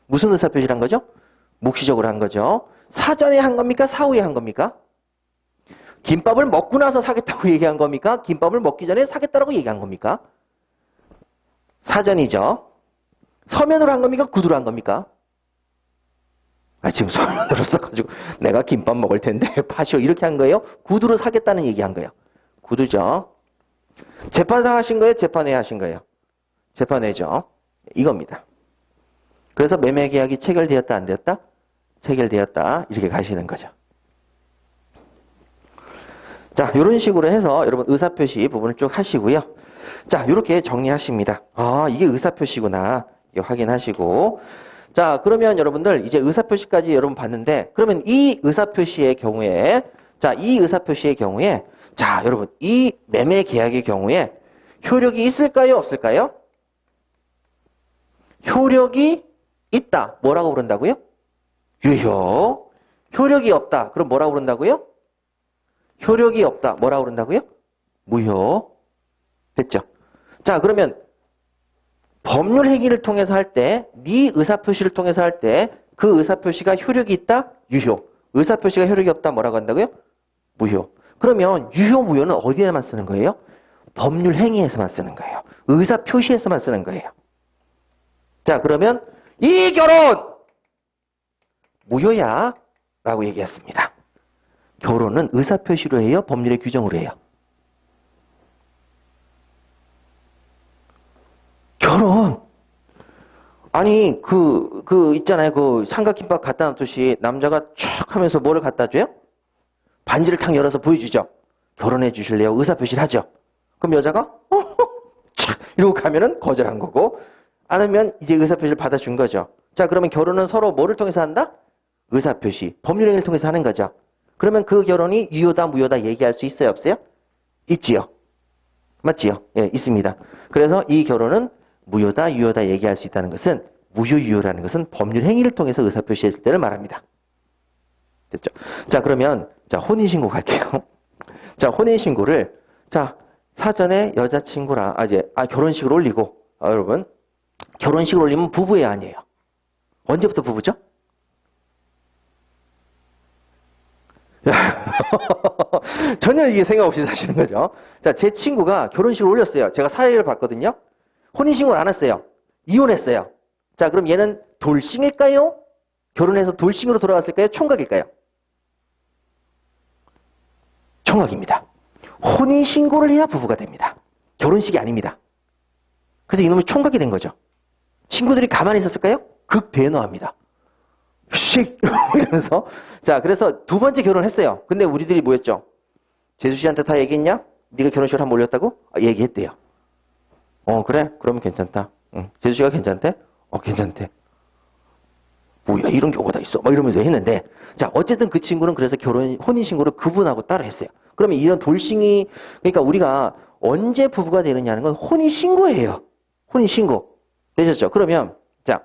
무슨 의사표시를 한 거죠? 묵시적으로 한 거죠. 사전에 한 겁니까? 사후에 한 겁니까? 김밥을 먹고 나서 사겠다고 얘기한 겁니까? 김밥을 먹기 전에 사겠다라고 얘기한 겁니까? 사전이죠. 서면으로 한 겁니까? 구두로 한 겁니까? 지금 서면으로 써가지고 내가 김밥 먹을 텐데 파시오 이렇게 한 거예요? 구두로 사겠다는 얘기한 거예요. 구두죠. 재판상 하신 거예요? 재판회 하신 거예요? 재판회죠. 이겁니다. 그래서 매매계약이 체결되었다 안 되었다? 체결되었다 이렇게 가시는 거죠. 자, 이런 식으로 해서 여러분 의사표시 부분을 쭉 하시고요. 자, 이렇게 정리하십니다. 아, 이게 의사표시구나. 이거 확인하시고. 자, 그러면 여러분들 이제 의사표시까지 여러분 봤는데 그러면 이 의사표시의 경우에 자, 여러분 이 매매 계약의 경우에 효력이 있을까요? 없을까요? 효력이 있다. 뭐라고 부른다고요? 유효. 효력이 없다. 그럼 뭐라고 부른다고요? 효력이 없다. 뭐라고 그런다고요? 무효. 됐죠? 자, 그러면 법률 행위를 통해서 할 때, 네 의사표시를 통해서 할 때 그 의사표시가 효력이 있다? 유효. 의사표시가 효력이 없다 뭐라고 한다고요? 무효. 그러면 유효, 무효는 어디에만 쓰는 거예요? 법률 행위에서만 쓰는 거예요. 의사표시에서만 쓰는 거예요. 자, 그러면 이 결혼 무효야 라고 얘기했습니다. 결혼은 의사표시로 해요? 법률의 규정으로 해요? 결혼. 아니, 있잖아요. 그 삼각김밥 갖다 놨듯이 남자가 촥 하면서 뭐를 갖다 줘요? 반지를 탁 열어서 보여주죠. 결혼해 주실래요? 의사표시를 하죠. 그럼 여자가 촥 이러고 가면은 거절한 거고, 안 하면 이제 의사표시를 받아준 거죠. 자, 그러면 결혼은 서로 뭐를 통해서 한다? 의사표시, 법률행위를 통해서 하는 거죠. 그러면 그 결혼이 유효다, 무효다 얘기할 수 있어요, 없어요? 있지요. 맞지요? 예, 있습니다. 그래서 이 결혼은 무효다, 유효다 얘기할 수 있다는 것은, 무효, 유효라는 것은 법률 행위를 통해서 의사표시했을 때를 말합니다. 됐죠? 자, 그러면, 자, 혼인신고 갈게요. 자, 혼인신고를, 자, 사전에 여자친구랑, 결혼식을 올리고, 여러분, 결혼식을 올리면 부부예요, 아니에요? 언제부터 부부죠? 전혀 이게 생각 없이 사시는 거죠. 자, 제 친구가 결혼식을 올렸어요. 제가 사회를 봤거든요. 혼인신고를 안 했어요. 이혼했어요. 자, 그럼 얘는 돌싱일까요? 결혼해서 돌싱으로 돌아갔을까요? 총각일까요? 총각입니다. 혼인신고를 해야 부부가 됩니다. 결혼식이 아닙니다. 그래서 이놈이 총각이 된 거죠. 친구들이 가만히 있었을까요? 극대노합니다. 씩 이러면서. 자, 그래서 두 번째 결혼했어요. 근데 우리들이 뭐였죠? 재수 씨한테 다 얘기했냐? 네가 결혼식을 한번 올렸다고? 얘기했대요. 그래? 그러면 괜찮다. 응. 재수 씨가 괜찮대? 괜찮대. 뭐야, 이런 경우가 다 있어. 막 이러면서 했는데, 자, 어쨌든 그 친구는 그래서 혼인신고를 그분하고 따로 했어요. 그러면 이런 돌싱이, 그러니까 우리가 언제 부부가 되느냐는 건 혼인신고예요. 혼인신고. 되셨죠? 그러면, 자,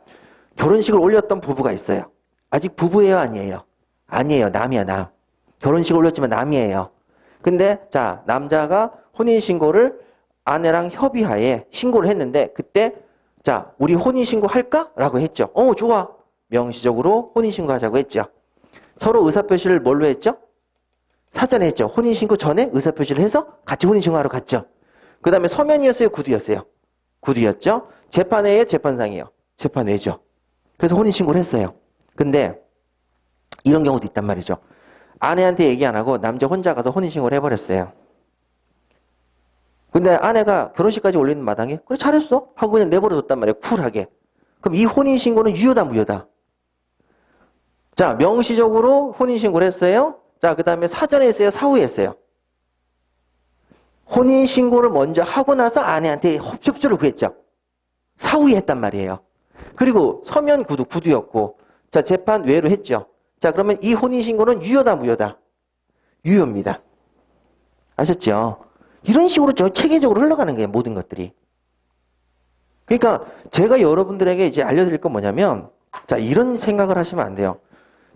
결혼식을 올렸던 부부가 있어요. 아직 부부예요, 아니에요? 아니에요. 남이야, 남. 결혼식을 올렸지만 남이에요. 근데, 자, 남자가 혼인신고를 아내랑 협의하에 신고를 했는데, 그때, 자, 우리 혼인신고 할까? 라고 했죠. 좋아. 명시적으로 혼인신고 하자고 했죠. 서로 의사표시를 뭘로 했죠? 사전에 했죠. 혼인신고 전에 의사표시를 해서 같이 혼인신고 하러 갔죠. 그 다음에 서면이었어요? 구두였어요? 구두였죠. 재판회예요? 재판상이에요? 재판회죠. 그래서 혼인신고를 했어요. 근데 이런 경우도 있단 말이죠. 아내한테 얘기 안 하고 남자 혼자 가서 혼인신고를 해버렸어요. 근데 아내가 결혼식까지 올리는 마당에 그래 잘했어 하고 그냥 내버려뒀단 말이에요. 쿨하게. 그럼 이 혼인신고는 유효다, 무효다? 자, 명시적으로 혼인신고를 했어요. 자, 그 다음에 사전에 했어요, 사후에 했어요? 혼인신고를 먼저 하고 나서 아내한테 협조를 구했죠. 사후에 했단 말이에요. 그리고 서면 구두였고, 자, 재판 외로 했죠. 자, 그러면 이 혼인신고는 유효다, 무효다? 유효입니다. 아셨죠? 이런 식으로 저 체계적으로 흘러가는 거예요, 모든 것들이. 그러니까 제가 여러분들에게 이제 알려드릴 건 뭐냐면, 자, 이런 생각을 하시면 안 돼요.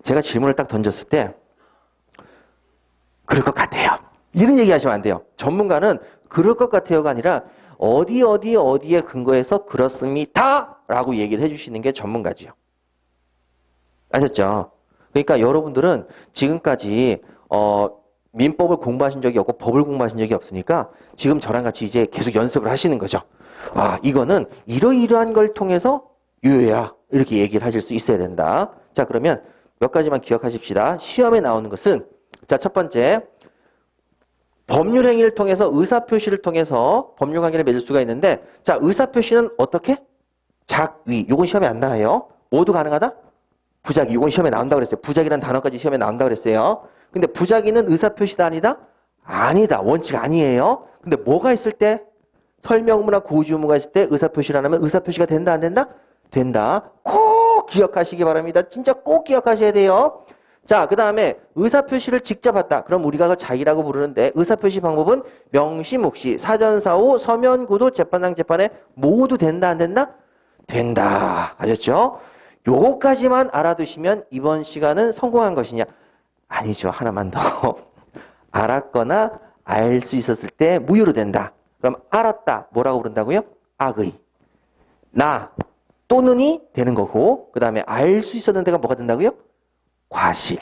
제가 질문을 딱 던졌을 때, 그럴 것 같아요. 이런 얘기 하시면 안 돼요. 전문가는 그럴 것 같아요가 아니라, 어디에 근거해서 그렇습니다 라고 얘기를 해주시는 게 전문가지요. 아셨죠? 그러니까 여러분들은 지금까지 민법을 공부하신 적이 없고 법을 공부하신 적이 없으니까 지금 저랑 같이 이제 계속 연습을 하시는 거죠. 이거는 이러이러한 걸 통해서 유효야 이렇게 얘기를 하실 수 있어야 된다. 자, 그러면 몇 가지만 기억하십시다. 시험에 나오는 것은, 자, 첫 번째, 법률 행위를 통해서 의사표시를 통해서 법률 관계를 맺을 수가 있는데, 자, 의사표시는 어떻게? 작위. 요건 시험에 안 나와요. 모두 가능하다? 부작위. 요건 시험에 나온다고 그랬어요. 부작위라는 단어까지 시험에 나온다고 그랬어요. 근데 부작위는 의사표시다, 아니다? 아니다. 원칙 아니에요. 근데 뭐가 있을 때? 설명문화 고주무가 있을 때 의사표시를 안 하면 의사표시가 된다, 안 된다? 된다. 꼭 기억하시기 바랍니다. 진짜 꼭 기억하셔야 돼요. 자, 그 다음에 의사표시를 직접 했다. 그럼 우리가 그걸 자기라고 부르는데, 의사표시 방법은 명시, 묵시, 사전사후, 서면구두, 재판장, 재판에 모두 된다, 안 된다? 된다. 아셨죠? 요거까지만 알아두시면 이번 시간은 성공한 것이냐? 아니죠. 하나만 더. 알았거나 알 수 있었을 때 무효로 된다. 그럼 알았다. 뭐라고 부른다고요? 악의. 나 또는이 되는 거고, 그 다음에 알 수 있었는 데가 뭐가 된다고요? 과실.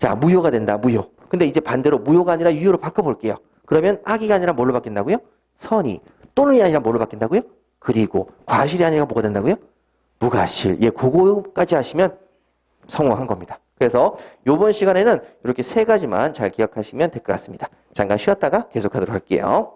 자, 무효가 된다. 무효. 근데 이제 반대로 무효가 아니라 유효로 바꿔볼게요. 그러면 악의가 아니라 뭘로 바뀐다고요? 선의. 또는이 아니라 뭘로 바뀐다고요? 그리고. 과실이 아니라 뭐가 된다고요? 무과실. 예, 그거까지 하시면 성공한 겁니다. 그래서 이번 시간에는 이렇게 세 가지만 잘 기억하시면 될 것 같습니다. 잠깐 쉬었다가 계속하도록 할게요.